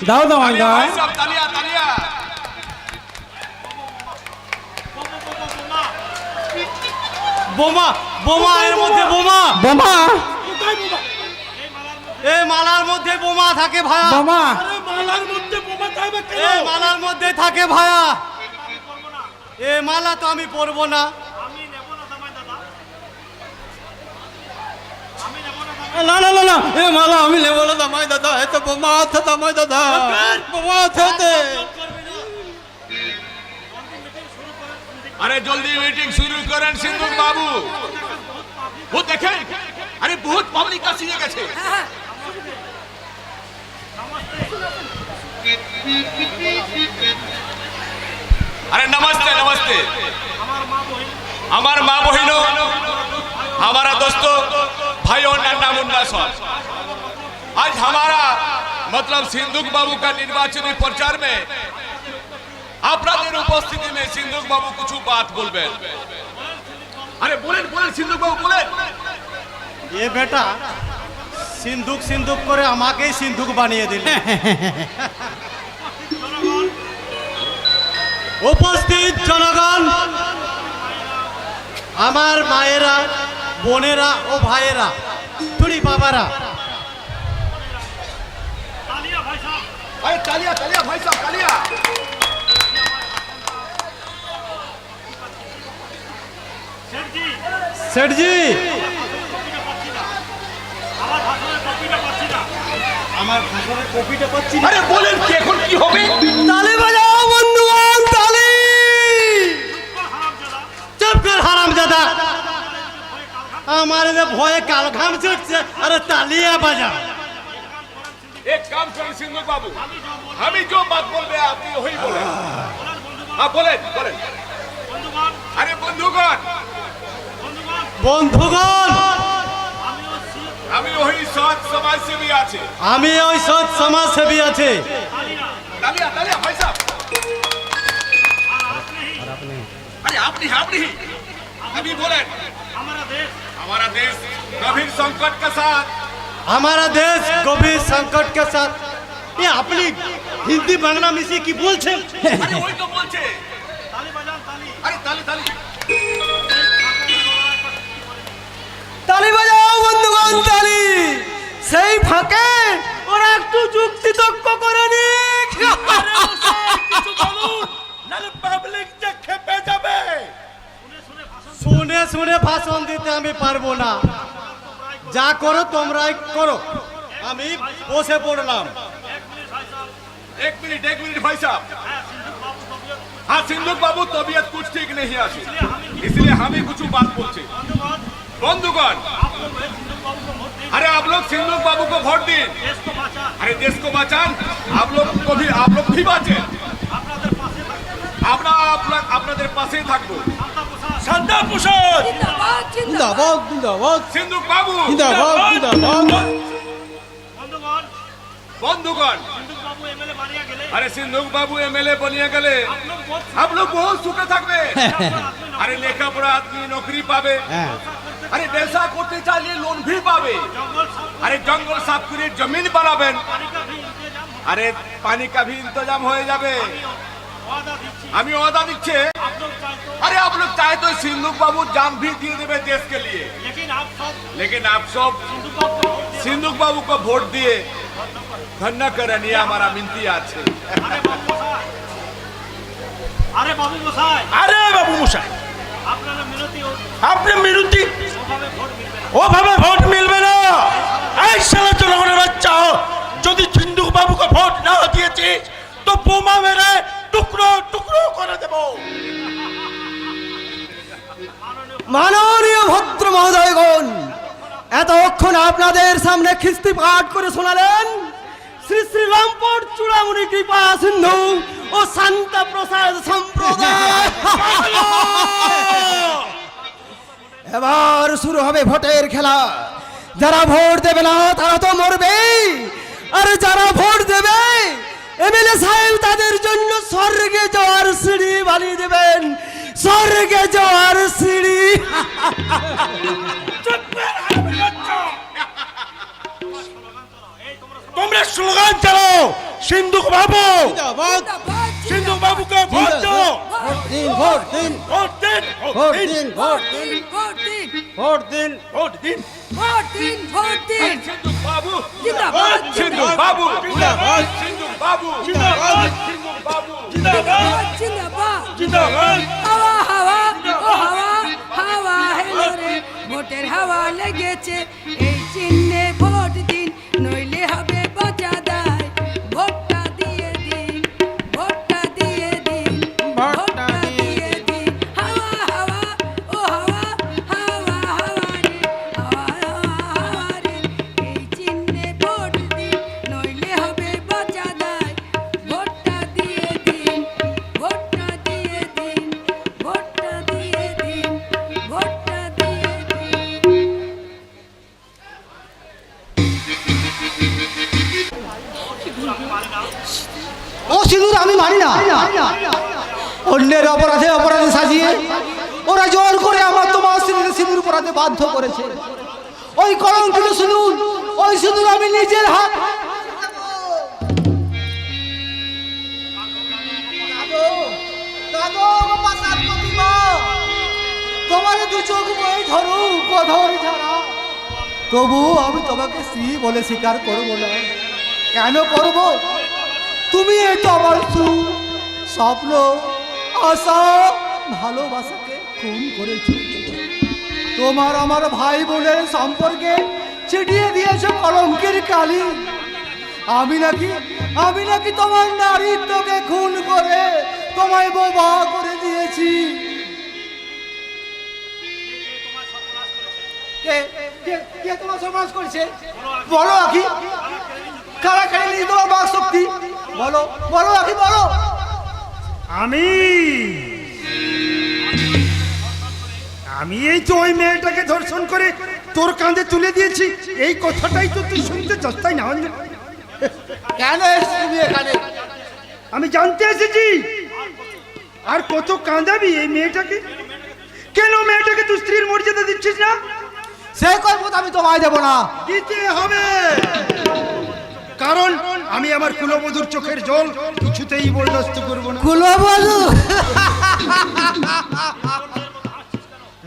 দাও দাও আরে দাও। ভাই সব তালিয়া তালিয়া। বোমা বোমা, এর মধ্যে বোমা, বোমা কোথায় বোমা? এই মালার মধ্যে বোমা থাকে ভায়া। বোমা আরে মালার মধ্যে বোমা থাকবে কেন? এই মালার মধ্যে থাকে ভায়া। এই মালা তো আমি পরবো না। না না না না, এ মালা আমি নেব না দামাই দাদা, এত বোমা আছে দামাই দাদা, বোমা আছে। अरे जल्दी मीटिंग शुरू करें सिंधुक बाबू। वो देखें, अरे बहुत पब्लिक आसी গেছে। হ্যাঁ, अरे नमस्ते नमस्ते। हमार माँ बहनों, हमारा दोस्तों, भाइयों, नन्ना मुन्ना सब, आज हमारा मतलब सिंधुक बाबू का निर्वाचनी प्रचार में আপনাদের উপস্থিতি में सिंधुक बाबू कुछ बात बोलবেন। अरे बोलें बोलें सिंधुक बाबू बोलें। এ বেটা সিন্ধুক সিন্ধুক করে আমাকেই সিন্ধুক বানিয়ে দিল। উপস্থিত জনগণ, আমার মায়েরা, বোনেরা ও ভাইয়েরা, তুই বাবারা, अरे तालिया तालिया भाई साहब तालिया। সেঠজি, আমার ভাষণের কপিটা পাচ্ছি না। अरे बोलें कि এখন কি হবে? তালি বাজাও বন্ধুগণ, তালি। চুপ কর হারামজাদা, আমার যে ভয়ে কাল ঘাম ছুটছে। আরে তালিয়া বাজা। एक काम करें सिंधुक बाबू, हम ही जो बात बोल रहे हैं आप वही बोलें। हाँ बोलें बोलें। अरे बंधुगण, বন্ধুগণ, আমি ওই সৎ সমাজসেবী আছে। আমি ওই সৎ সমাজসেবী আছে। तालिया तालिया भाई साहब। अरे आपने ही अभी बोले, हमारा देश गंभीर संकट के साथ। हमारा देश गंभीर संकट के साथ। ये अपनी हिंदी बांग्ला मिशी की बोलছেন? अरे वही तो बोलছে। अरे ताली ताली। তালি বাজাও বন্ধুগণ, তালি। সেই ফাঁকে ওরা একটু যুক্তি তর্ক করে নিক। পাবলিক যে খেপে যাবে। শুনে শুনে ভাষণ দিতে আমি পারবো না, যা করো তোমরাই করো, আমি বসে পড়লাম। एक मिनट भाई साहब। हाँ सिंधु बाबू तबीयत कुछ ठीक नहीं है, इसलिए हम ही कुछ बात बोलते। बंधुगण, अरे आप लोग सिंधु बाबू को वोट दिए, अरे देश को बचान, आप लोग भी बाँचे, আপনাদের পাশেই থাকবো। শান্তা প্রসাদ জিন্দাবাদ জিন্দাবাদ জিন্দাবাদ জিন্দাবাদ সিন্ধু বাবু জিন্দাবাদ জিন্দাবাদ। বন্ধুগণ, अरे सिंधु बाबू एमएलए बनिए गले आप लोग बहुत सुखे থাকবে। अरे লেখাপড়া आदमी नौकरी पावे, अरे व्यवसाय করতে চাইলে লোন भी पावे, अरे जंगल साफ করে जमीन बनाবেন, अरे पानी का भी इंतजाम হয়ে যাবে। আমি ওয়াদা দিচ্ছি, अरे आप लोग चाहे तो सिंधु बाबू जान भी दिए देवे देश के लिए, लेकिन आप सब सिंधु बाबू को वोट दिए धन्य करें, ये हमारा मिनती আছে। আরে বাবু মশাই, আরে বাবু মশাই, আপনারা মিনতি আপনি মিনতি ওভাবে ভোট মিলবে না। এই সালা জনগণের বাচ্চা, যদি সিন্ধু বাবুকে ভোট না দিয়েছিস তো বোমা মেরে টুকরো টুকরো করে দেব। মাননীয় ভদ্র মহোদয়গণ, এতক্ষণ আপনাদের সামনে খিস্তি পাঠ করে শোনালেন শ্রী শ্রী রামপুর চূড়ামণি কৃপা সিন্ধু ও শান্তা প্রসাদ সম্প্রদায়। এবার শুরু হবে ভোটের খেলা। যারা ভোট দেবে না তারা তো মরবে, আর যারা ভোট দেবে এমএলএ সাহেব তাদের জন্য স্বর্গে যাওয়ার সিঁড়ি বানিয়ে দেবেন, স্বর্গে যাওয়ার সিঁড়ি। তোমরা স্লোগান চালাও, সিন্ধু বাবু, জিন্দাবাদ সিন্ধু বাবুকে ভোট দাও। ভোট দিন ভোট দিন ভোট দিন, ভোট দিন ভোট দিন ভোট দিন ভোট দিন ভোট দিন। ভোট দিন ভোট দিন সিন্ধু বাবু জিন্দাবাদ সিন্ধু বাবু জিন্দাবাদ সিন্ধু বাবু জিন্দাবাদ সিন্ধু বাবু জিন্দাবাদ জিন্দাবাদ জিন্দাবাদ। হাওয়া হাওয়া ও হাওয়া হাওয়া হেলো রে, ভোটের হাওয়া লেগেছে, এই চিহ্নে ভোট দিন, নইলে হবে বাঁচা দায়। ভোটটা দিয়ে দিন, ভোটটা দিয়ে দিন, ভোটটা দিয়ে দিন। হাওয়া হাওয়া ও হাওয়া হাওয়া হাওয়া রে, হাওয়া হাওয়া হাওয়া রে, এই চিহ্নে ভোট দিন, নইলে হবে বাঁচা দায়। ভোটটা দিয়ে দিন, ভোটটা দিয়ে দিন, ভোটটা দিয়ে দিন, ভোটটা দিয়ে দিন। ও সিঁদুর আমি মানি না। অন্যের অপরাধে অপরাধে সাজিয়ে ওরা জোর করে আমার তোমার স্ত্রীকে সিঁদুর পরাতে বাধ্য করেছে। ওই কলঙ্কিত সিঁদুর, ওই সিঁদুর আমি নিজের হাত। তোমার দু চোখ বই ধরু গধর ছাড়া, তবু আমি তোমাকে স্ত্রী বলে স্বীকার করবো না। কেন করব? তুমি তো আমার সুখ, স্বপ্ন, আশা, ভালোবাসাকে খুন করেছো। তোমার আমার ভাই বোনের সম্পর্কে ছিটিয়ে দিয়েছো কলঙ্কের কালি। আমি নাকি তোমার নারীত্বকে খুন করে তোমায় বোবা করে দিয়েছি। কে তোমার সমাজ করেছে? বলো আখি, কারা কারা নিয়ে তোমার বাক শক্তি? বলো বলো আখি বলো। আমি এই তো ওই মেয়েটাকে ধর্ষণ করে তোর কাঁধে তুলে দিয়েছি, এই কথাটাই তো তুই শুনতে চাস, তাই না? কেন এসেছো তুমি এখানে? আমি জানতে এসেছি। আর কত কাঁদাবি এই মেয়েটাকে? কেন মেয়েটাকে তুই স্ত্রীর মর্যাদা দিচ্ছিস না? সে কথা আমি তোমায় দেবো না। দিতে হবে, কারণ আমি আমার কুলবধূর চোখের জল কিছুতেই বরদাস্ত করবো না। কুলবধূ?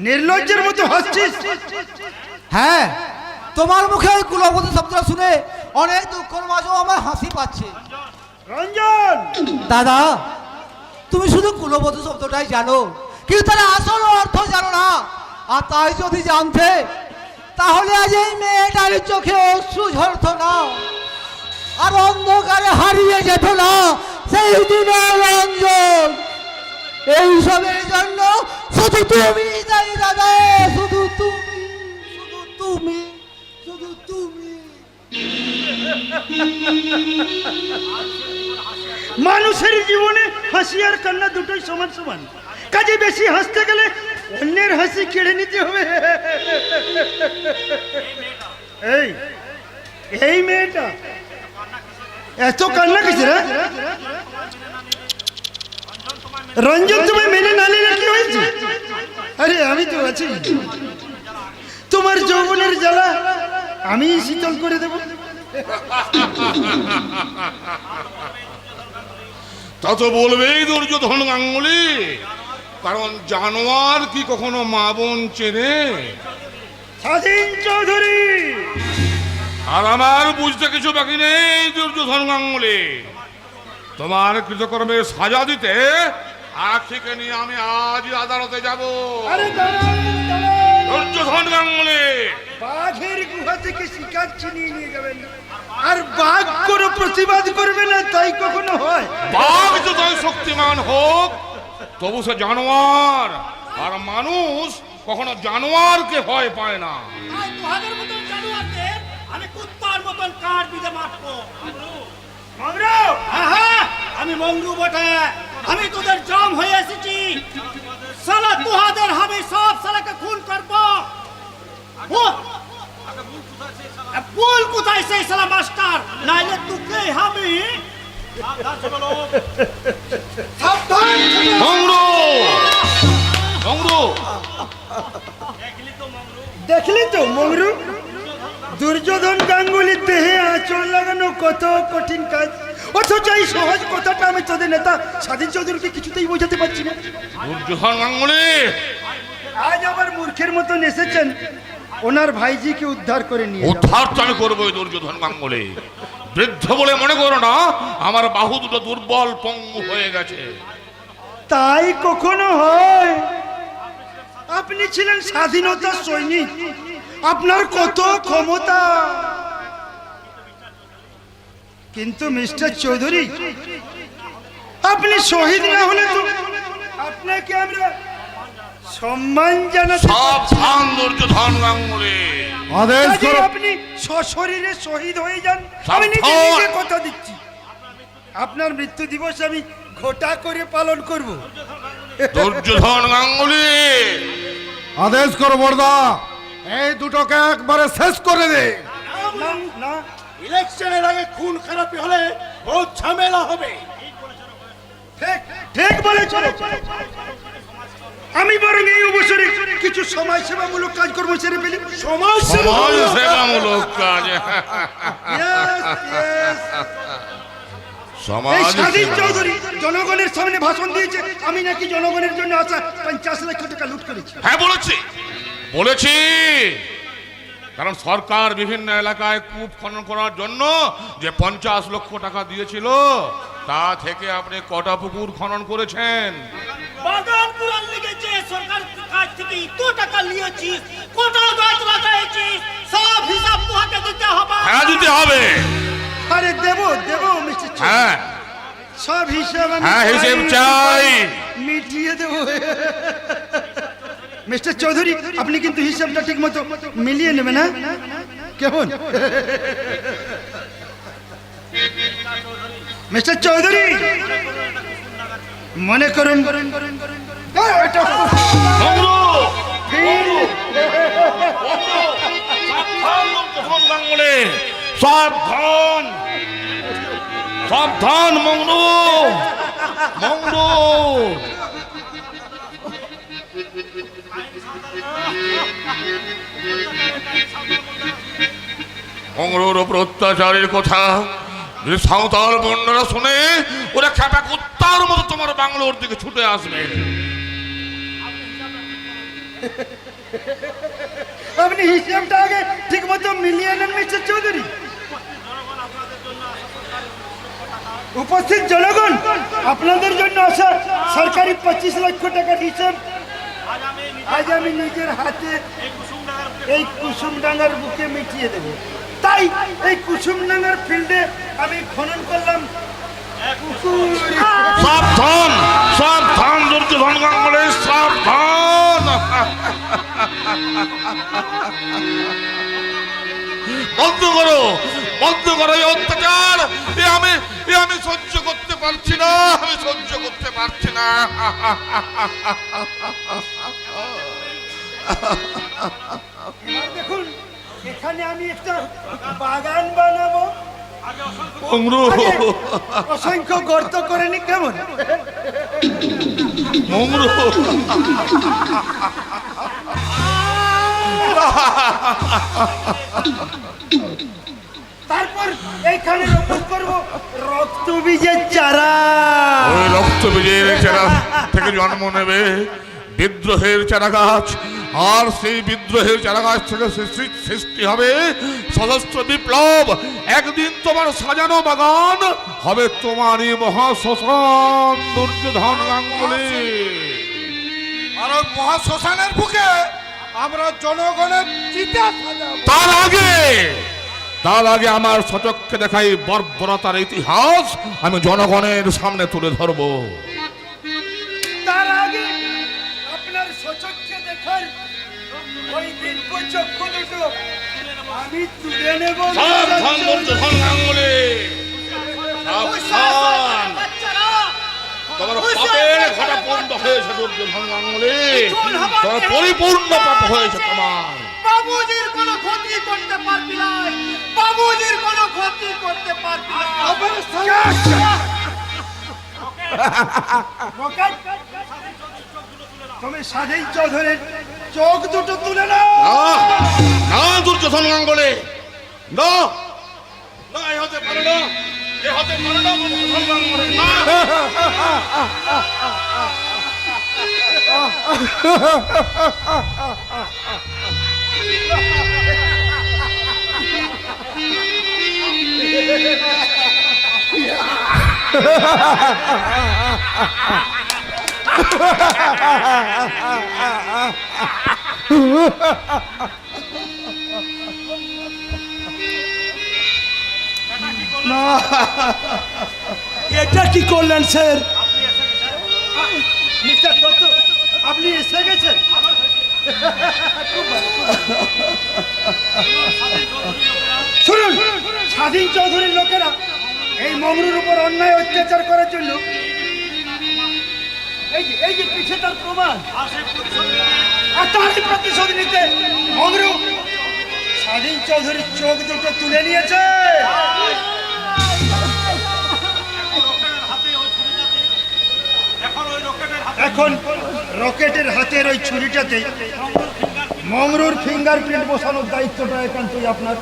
নির্লজ্জের মতো হাসছিস। হ্যাঁ, তোমার মুখে ওই কুলবধূ শব্দটা শুনে অনেক দুঃখের মাঝেও আমার হাসি পাচ্ছে। রঞ্জন, দাদা তুমি শুধু কুলবধূ শব্দটাই জানো, কিন্তু তার আসল অর্থ জানো না। আর তাই যদি জানতে, তাহলে আজ এই মেয়েটার চোখে অশ্রু ঝরত না, আর অন্ধকারে হারিয়ে যেত না সেই দিনের অঞ্জন। এইসবের জন্য শুধু তুমি তাই দাদা, শুধু তুমি, শুধু তুমি, শুধু তুমি। মানুষের জীবনে হাসি আর কান্না দুটোই সমান সমান, কাজে বেশি হাসতে গেলে অন্যের হাসি কেড়ে নিতে হবে। এই এই মেয়েটা এত কান্না কিসের? রঞ্জন তোমায় মেনে না নিলে কি হয়েছে? আরে আমি তো আছি, তোমার যৌবনের জ্বালা আমি শীতল করে দেব। তা তো বলবেই দুর্যোধন গাঙ্গুলি, কারণ জানোয়ার কি কখনো মা বোন চেনে? স্বাধীন চৌধুরী, আর আমার বুঝতে কিছু বাকি নেই দুর্যোধন গাঙ্গুলি। তোমার কৃতকর্মের সাজা দিতে আখিকে নিয়ে আমি আজ আদালতে যাব। আরে দাঁড়ান, দাঁড়ান। দুর্যোধন গাঙ্গুলি, বাঘের গুহা থেকে শিকার ছিনিয়ে নিয়ে যাবেন, আর বাঘ কোনো প্রতিবাদ করবে না, তাই কখনো হয়? বাঘ যতই শক্তিমান হোক তবু সে জানোয়ার, আর মানুষ কখনো জানোয়ারকে ভয় পায় না। তোহাদের মতন জানোয়ারকে আমি কুত্তার মতন কাঠ দিতে মারবো। মংরু, হ্যাঁ, আমি মংরু বটে। আমি তোদের জাম হয়ে এসেছি। সালা তোহাদের আমি সব সালাকে খুন করবো। বল কোথায় সেই সালা মাস্টার, নাইলে তোকে আমি সাবধান। মংরু, মংরু, দেখলি তো মংরু, দুর্যোধন গাঙ্গুলির দেহে আঁচড় লাগানো কত কঠিন কাজ, অথচ এই সহজ কথাটা আমি তোদের নেতা স্বাধীন চৌধুরীকে কিছুতেই বোঝাতে পারছি না। দুর্যোধন গাঙ্গুলি, আজ আবার মূর্খের মতন এসেছেন ওনার ভাইজিকে উদ্ধার করে নিয়ে। উদ্ধার তো আমি করবো দুর্যোধন গাঙ্গুলি। বৃদ্ধ বলে মনে করো না, আমার বাহু দুটো দুর্বল পঙ্গু হয়ে গেছে। তাই কখনো হয়? আপনি ছিলেন স্বাধীনতার সৈনিক, আপনার কত ক্ষমতা, কিন্তু মিস্টার চৌধুরী আপনি শহীদ না হলে তো আপনাকে আমরা সম্মান জানাতে সাবধান দুর্যোধন গাঙ্গুলি। কাজে আপনি সশরীরে শহীদ হয়ে যান। আমি নিজে নিজে কথা দিচ্ছি, আপনার মৃত্যু দিবস আমি ঘটা করে পালন করব। দুর্যোধন গাঙ্গুলি, আদেশ করো বড়দা, এই দুটোকে একবারে শেষ করে দে। না, না, ইলেকশনের আগে খুন খারাপি হলে বহুত ঝামেলা হবে। ঠিক ঠিক বলেছো। আমি বরং এই অবসরে কিছু সমাজ সেবামূলক কাজকর্ম সেরে ফেলি। সমাজ সেবামূলক কাজ। Yes, yes. সমাজ এই স্বাধীন সেবা। চৌধুরী জনগণের সামনে ভাষণ দিয়েছে আমি নাকি জনগণের জন্য আসা 50 লাখ টাকা লুট করেছি। হ্যাঁ বলেছি, বলেছি, কারণ সরকার বিভিন্ন এলাকায় কূপ খনন করার জন্য যে 50 লক্ষ টাকা দিয়েছিল, তা থেকে আপনি কটা পুকুর খনন করেছেন? বাগান পুরান লেগেছে, সরকার কাছ থেকে এত টাকা নিয়েছিস, কত গাছ লাগাইছিস, সব হিসাব তোহাকে দিতে হবে। হ্যাঁ দিতে হবে। আরে দেব দেব মিস্টার চৌধুরী, হ্যাঁ সব হিসাব আমি হ্যাঁ হিসেব চাই। মিটিয়ে দেব। মিস্টার চৌধুরী আপনি কিন্তু হিসাবটা ঠিক মতো মিলিয়ে নেবেন, হ্যাঁ? কেমন মিস্টার চৌধুরী? মনে করুন সাবধান, সাবধান মংলু, মংলু। মংলুর ওপর অত্যাচারের কথা সাঁওতাল বন্যরা শুনে ওরা খেপা কুত্তার মতো তোমার বাংলোর দিকে ছুটে আসবে। আপনি হিসাবটা আগে ঠিক মতো মিলিয়ে নেন মিস্টার চৌধুরী। উপস্থিত জনগণ, আপনাদের জন্য আসা সরকারি 25 লক্ষ টাকার হিসেব আজ আমি নিজের হাতে এই কুসুমডাঙ্গার বুকে মিটিয়ে দেব। তাই এই কুসুমডাঙ্গার ফিল্ডে আমি খনন করলাম সাবধান সাবধান দুর্যোধন গাঙ্গুলি, সাবধান। বন্ধ করো বন্ধ করো এই অত্যাচার। আমি সহ্য করতে পারছি না, আমি সহ্য করতে পারছি না। দেখুন, এখানে আমি একটা বাগান বানাবো। মংরু অসংখ্য গর্ত করে নি কেমন? মংরু তারপর এইখানে রোপণ করব রক্ত বীজের চারা। ওই রক্ত বীজের চারা থেকে জন্ম নেবে বিদ্রোহের চারা গাছ, আর সেই বিদ্রোহের চারা গাছ থেকে সৃষ্টি হবে সশস্ত্র বিপ্লব। একদিন তোমার সাজানো বাগান হবে তোমারই মহাশ্মশান দুর্যোধন গাঙ্গুলি। আর ওই মহাশ্মশানের বুকে আমরা জনগণের চিতা সাজাবো। তার আগে আমার সচক্ষে দেখাই বর্বরতার ইতিহাস আমি জনগণের সামনে তুলে ধরবো। তার আগে আপনার সচক্ষে দেখার ওই দিব্য চক্ষু দুটো আমি তুলে নেব। সাবধান দুর্যোধন গাঙ্গুলি, সাবধান। তোমার পাপের ঘটা পূর্ণ হয়েছে দুর্যোধন গাঙ্গুলি, তোমার পরিপূর্ণ পাপ হয়েছে তোমার। বাবুজির কোনো ক্ষতি করতে পারবি না, বাবুজির কোনো ক্ষতি করতে পারবি না। তুমি স্বাধীন চৌধুরীর চোখ দুটো তুলে নাও। না দুর্যোধন গাঙ্গুলি, না না, এ হতে পারে না, এ হতে পারে না দুর্যোধন গাঙ্গুলি, না। এটা কি করলেন স্যার? মিস্টার দত্ত, আপনি এসে গেছেন। শুনুন, স্বাধীন চৌধুরীর লোকেরা এই মংরুর উপর অন্যায় অত্যাচার করার জন্য এই যে পিছে তার প্রমাণ, আর তারই প্রতিশোধ নিতে মংরু স্বাধীন চৌধুরীর চোখ দুটো তুলে নিয়েছে। এখন রকেটের হাতের ওই ছুরিটাতে মংরুর ফিঙ্গারপ্রিন্ট বসানোর দায়িত্বটা একান্তই আপনার।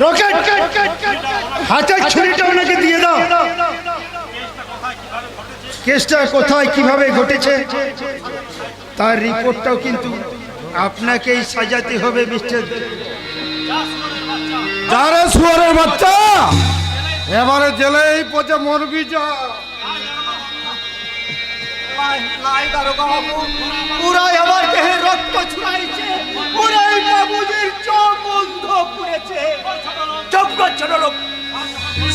রকেট হাতের ছুরিটা ওনাকে দিয়ে দাও। কেসটা কোথায় কিভাবে ঘটেছে তার রিপোর্টটাও কিন্তু আপনাকেই সাজাতে হবে মিস্টার। যারে শুয়ারের বাচ্চা, এবারে জেলেই পচে মরবি যা। পুরাই আমার দেহে রক্ত ছড়াইছে, পুরাই বাবুজির চোখ বন্ধ করেছে। ছোট লোক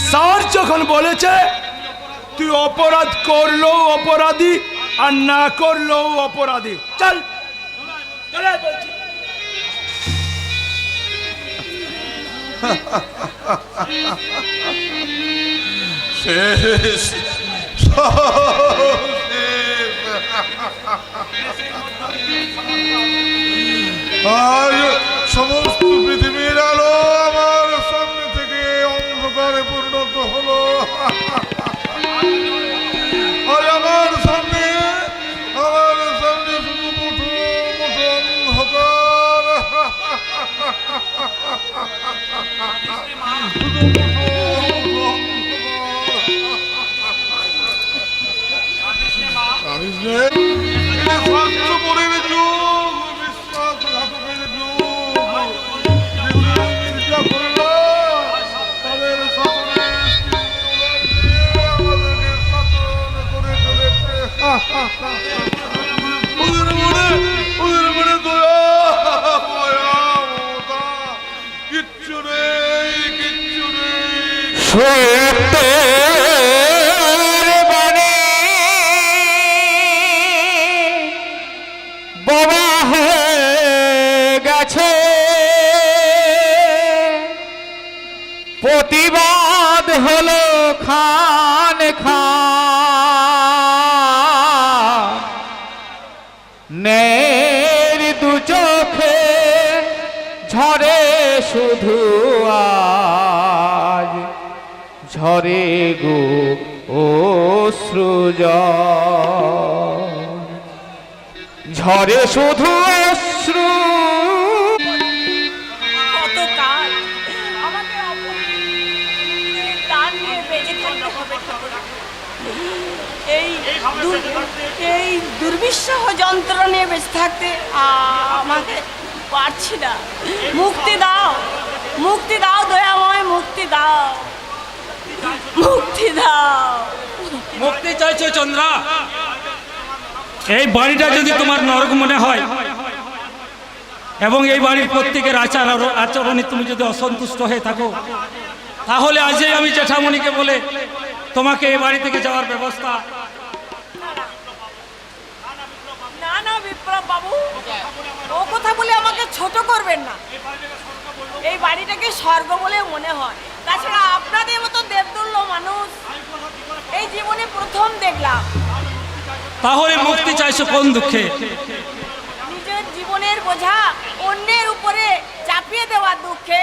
স্যার যখন বলেছে তুই অপরাধ করলেও অপরাধী আর না করলেও অপরাধী, চল চলে বলছি। শেষ আজ সমস্ত পৃথিবীর আলো আমার সামনে থেকে অন্ধকারে পরিণত হলো। আজ আমার সামনে শুধু মুঠো মুঠো অন্ধকার। স্বার্থপরের যুগ, বিশ্বাসঘাতকের যুগ। ওদের মনে দয়া, মায়া, মমতা কিচ্ছু নেই, কিচ্ছু নেই। বাবা হয়ে গেছে, প্রতিবাদ হলো খান খান, নের দু চোখে ঝরে শুধু আজ, ঝরে গো অশ্রুজল, ঝরে শুধু অশ্রু। কত কাল আমাকে অপমানের টান নিয়ে বেঁচে থাকতে হবে ঠাকুর। এই দুর্বিষহ যন্ত্র নিয়ে বেঁচে থাকতে আমাকে পারছি না। মুক্তি দাও, মুক্তি দাও দয়াময়, মুক্তি দাও, মুক্তি দাও। মুক্তি চাইছো চন্দ্রা? এই বাড়িটা যদি তোমার নরক মনে হয় এবং এই বাড়ির প্রত্যেকের আচরণে তুমি যদি অসন্তুষ্ট হয়ে থাকো, তাহলে আজই আমি জেঠামণিকে বলে তোমাকে এই বাড়ি থেকে যাওয়ার ব্যবস্থা। না না বিপ্লব বাবু, ও কথা বলে আমাকে ছোট করবেন না। এই বাড়িটাকে স্বর্গ বলে মনে হয়। তাছাড়া আপনাদের মতো দেবতুল্য মানুষ এই জীবনে প্রথম দেখলাম। তাহলে মুক্তি চাইছো কোন দুঃখে? নিজের জীবনের বোঝা অন্যের উপরে চাপিয়ে দেওয়ার দুঃখে।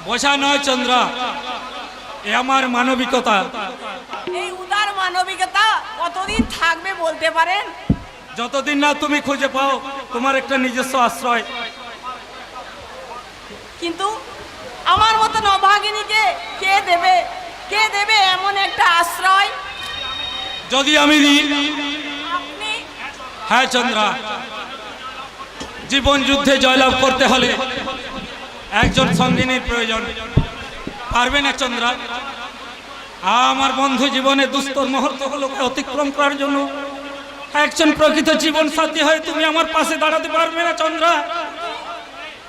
বোঝা নয় চন্দ্রা, এ আমার মানবিকতা। এই উদার মানবিকতা কতদিন থাকবে বলতে পারেন? যতদিন না তুমি খুঁজে পাও তোমার একটা নিজস্ব আশ্রয়। কিন্তু আমার মতন অভাগিনীকে কে দেবে, কে দেবে এমন একটা আশ্রয়? যদি আমি দিই। আপনি? হ্যাঁ চন্দ্রা, জীবন যুদ্ধে জয়লাভ করতে হলে একজন সঙ্গিনীর প্রয়োজন। পারবে না চন্দ্রা? আমার বন্ধু জীবনে দুস্তর মুহূর্তগুলোকে অতিক্রম করার জন্য একজন প্রকৃত জীবন সাথী হয়ে তুমি আমার পাশে দাঁড়াতে পারবে না চন্দ্রা?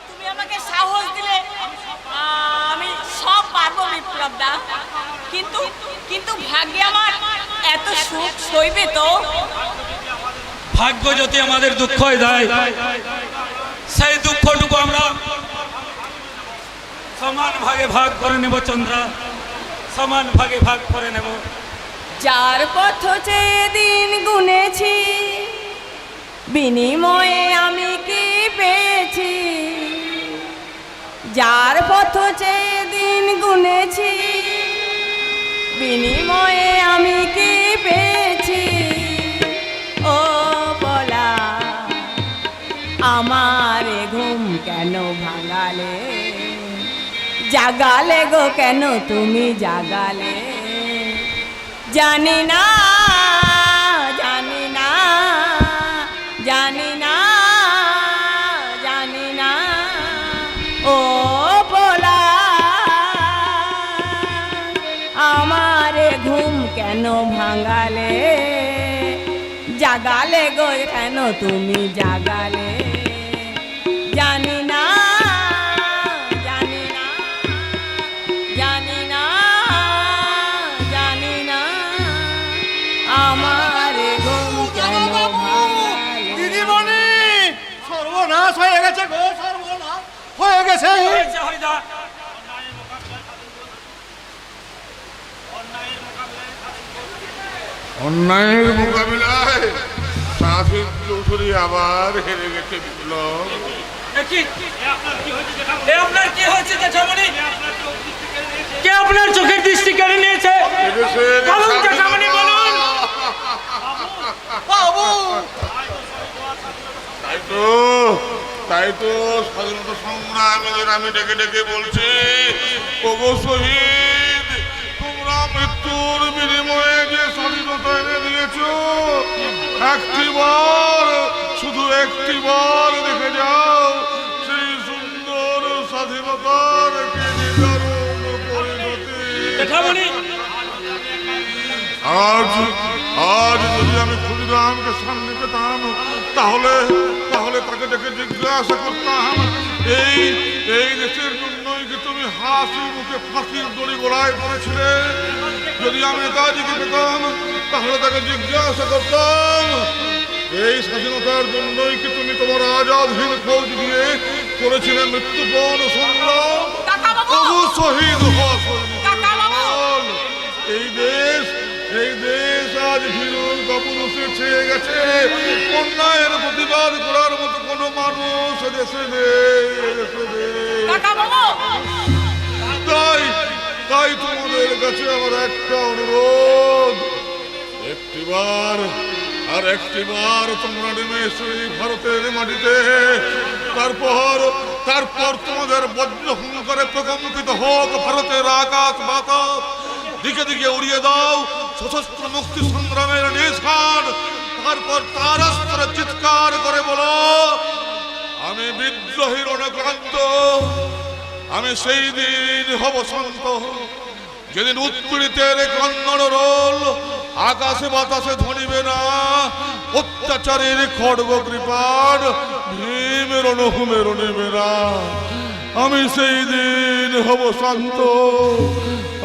তুমি আমাকে সাহস দিলে আমি সব পারবো বিপ্লব দা। কিন্তু কিন্তু ভাগ্যে আমার এত সুখ সইবে তো? ভাগ্য যদি আমাদের দুঃখ দেয়, সেই দুঃখটুকু আমরা সমান ভাগে ভাগ করে নেব চন্দ্রা, সমান ভাগে ভাগ করে নেব। যার পথ চেয়ে দিন গুনেছি, বিনিময়ে আমি কি পেয়েছি? যার পথ চেয়ে দিন গুনেছি, বিনিময়ে আমি কি পেয়েছি? ও বলা আমার ঘুম কেন ভাঙালে, জাগালে গো কেন তুমি জাগালে? জানি না, জানি না, জানি না, জানি না, ও বলা আমার ঘুম কেন ভাঙালে, জাগালে গো কেন তুমি জাগালে? জানি না, জানি না, জানি না, জানি না, আমার ঘুম কেন ভাঙালে? দিদিমণি, সর্বনাশ হয়ে গেছে গো, সর্বনাশ হয়ে গেছে। অন্যায়ের মোকাবিলায় সাফিক চৌধুরী আবার হেরে গেছে বিপ্লব। আপনার কি হয়েছে জেঠামণি? কে আপনার চোখের দৃষ্টি কেড়ে নিয়েছে? বলুন জেঠামণি, বলুন। তাই তো স্বাধীনতা সংগ্রামীদের আমি ডেকে ডেকে বলছি, ওগো শহীদ, তোমরা মৃত্যুর বিনিময়ে যে স্বাধীনতা এনে দিয়েছ, একটিবার, শুধু একটিবার দেখে যাও সেই সুন্দর স্বাধীনতার কি নিদারুণ পরিণতি। আজ যদি আমি খুঁজে রামকে সামনে পেতাম, তাহলে তাহলে তাকে ডেকে জিজ্ঞাসা করতাম, এই এই দেশের জন্যই কি তুমি হাসি মুখে ফাঁসির দড়ি গোড়ায় পড়েছিলে? যদি আমি নেতাজিকে পেতাম তাহলে তাকে জিজ্ঞাসা করতাম, এই স্বাধীনতার জন্যই কি তুমি তোমার আজাদ হিন্দ ফৌজ দিয়ে করেছিলে মৃত্যুপণ সংগ্রাম? তবু শহীদ হওয়া সৈনিক। এই দেশ আজ ভীরু কাপুরুষে ছেয়ে গেছে। অন্যায়ের প্রতিবাদ করার মতো কোনো মানুষ দেশে নেই, দেশে নেই। তাই তোমাদের কাছে আমার একটা অনুরোধ, একটিবার তোমরা নেমে এসো এই ভারতের মাটিতে। তারপর তোমাদের বজ্র হুঙ্কারে প্রকম্পিত হোক ভারতের আকাশ বাতাস। দিকে দিকে উড়িয়ে দাও সশস্ত্র মুক্তি সংগ্রামের নিশান। তারপর তার অস্ত্রে চিৎকার করে বলো, আমি বিদ্রোহীর অনক্লান্ত। আমি সেই দিন হব শান্ত, যেদিন উৎপীড়িতের কন্নড় রোল আকাশে বাতাসে ধনিবে না। অত্যাচারের খড়গ কৃপাণ ভীমের অনুভূমের নেবে না। আমি সেই দিন হব শান্ত,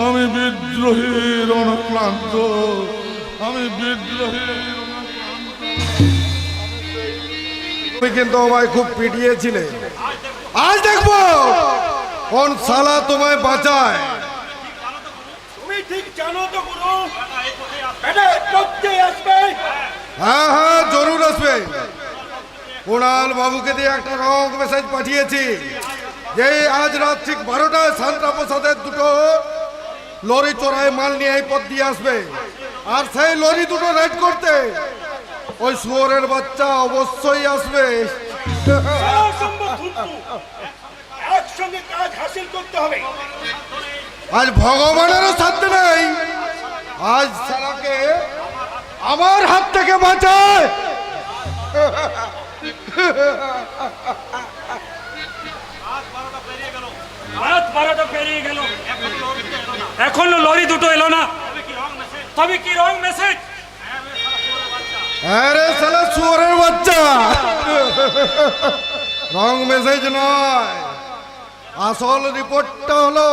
আমি বিদ্রোহীর অনক্লান্ত, আমি বিদ্রোহীর অনক্লান্ত। তুমি কিন্তু আমায় খুব পিটিয়েছিলে, আজ দেখবো কোন শালা তোমায় বাঁচায়। তুমি ঠিক জানো তো গুরু, এটা করতে আসবে। হ্যাঁ হ্যাঁ জরুর আসবে। কুণাল বাবুকে দিয়ে একটা রং মেসেজ পাঠিয়েছি যে আজ রাত ঠিক 12টায় সান্তা প্রসাদের দুটো লরি চোরাই মাল নিয়ে এই পথ দিয়ে আসবে। আর সেই লরি দুটো রাইড করতে ওই শুয়োরের বাচ্চা অবশ্যই আসবে। একসঙ্গে কাজ হাসিল করতে হবে। আজ ভগবানেরও সাথে নেই, আজ শালাকে আমার হাত থেকে বাঁচায়। রাত 12টা পেরিয়ে গেল, এখনো লরি দুটো এলো না। তবে কি রং মেসেজ? আরে শালা শুয়োরের বাচ্চা, রং মেসেজ নয়, আসল রিপোর্টটা হলো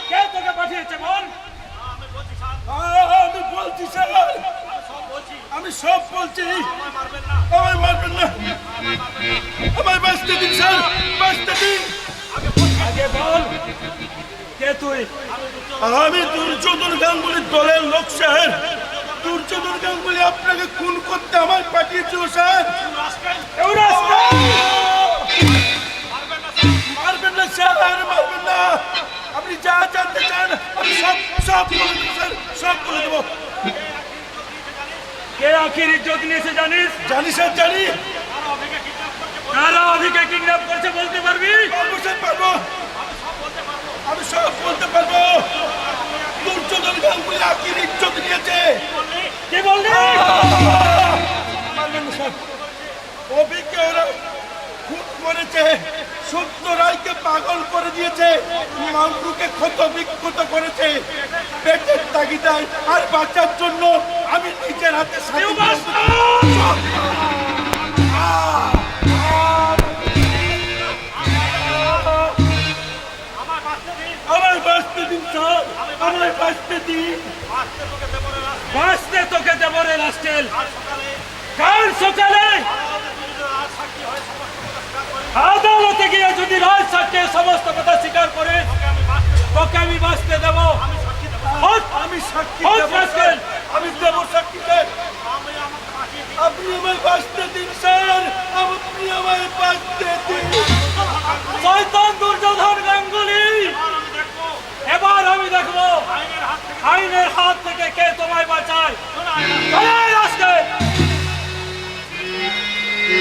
কে তোকে পাঠিয়েছে বল? আমি বলছি স্যার, আমি সব বলছি। আমায় মারবেন না, আমায় বাঁচতে দিন স্যার, বাঁচতে দিন। আগে বল কে তুই? আমি দুর্যোধন গাঙ্গুলির দলের লোক স্যার। দুর্যোধন গাঙ্গুলি আপনাকে খুন করতে আমায় পাঠিয়েছিল স্যার। মারবেন না স্যার, মারবেন না। আপনি যা জানতে চান আমি সব বলে দেবো স্যার, সব বলে দেবো। কে আখির ইজ্জত নিয়েছে জানিস? জানি স্যার, জানি। কারা অভিকে কিডন্যাপ করছে বলতে পারবি? পারবো স্যার, পারবো। আমি সব বলতে পারবো। দুর্যোধন গাঙ্গুলি আখির ইজ্জত নিয়েছে। কি বললি? মারবেন না স্যার। অভিকে ওরা খুন করেছে, সত্য রায়কে পাগল করে দিয়েছে, মামরুকে ক্ষত বিক্ষত করেছে। পেটের তাগিদায় আর বাঁচার জন্য আমি নিজের হাতে আমার বাঁচতে দিন স্যার, আমার বাঁচতে দিন। বাঁচতে তোকে দেব রে রাস্টেল। কাল সকালে আদালতে গিয়ে যদি রাজ সাক্ষী সমস্ত কথা স্বীকার করে তোকে আমি বাঁচতে দেব। আমি সাক্ষী দেব স্যার, আমি দেব সাক্ষী স্যার। আপনি আমায় বাঁচতে দিন স্যার, আপনি আমায় বাঁচতে দিন। শয়তান দুর্যোধন গাঙ্গুলি, এবার আমি দেখবো আইনের হাত থেকে কে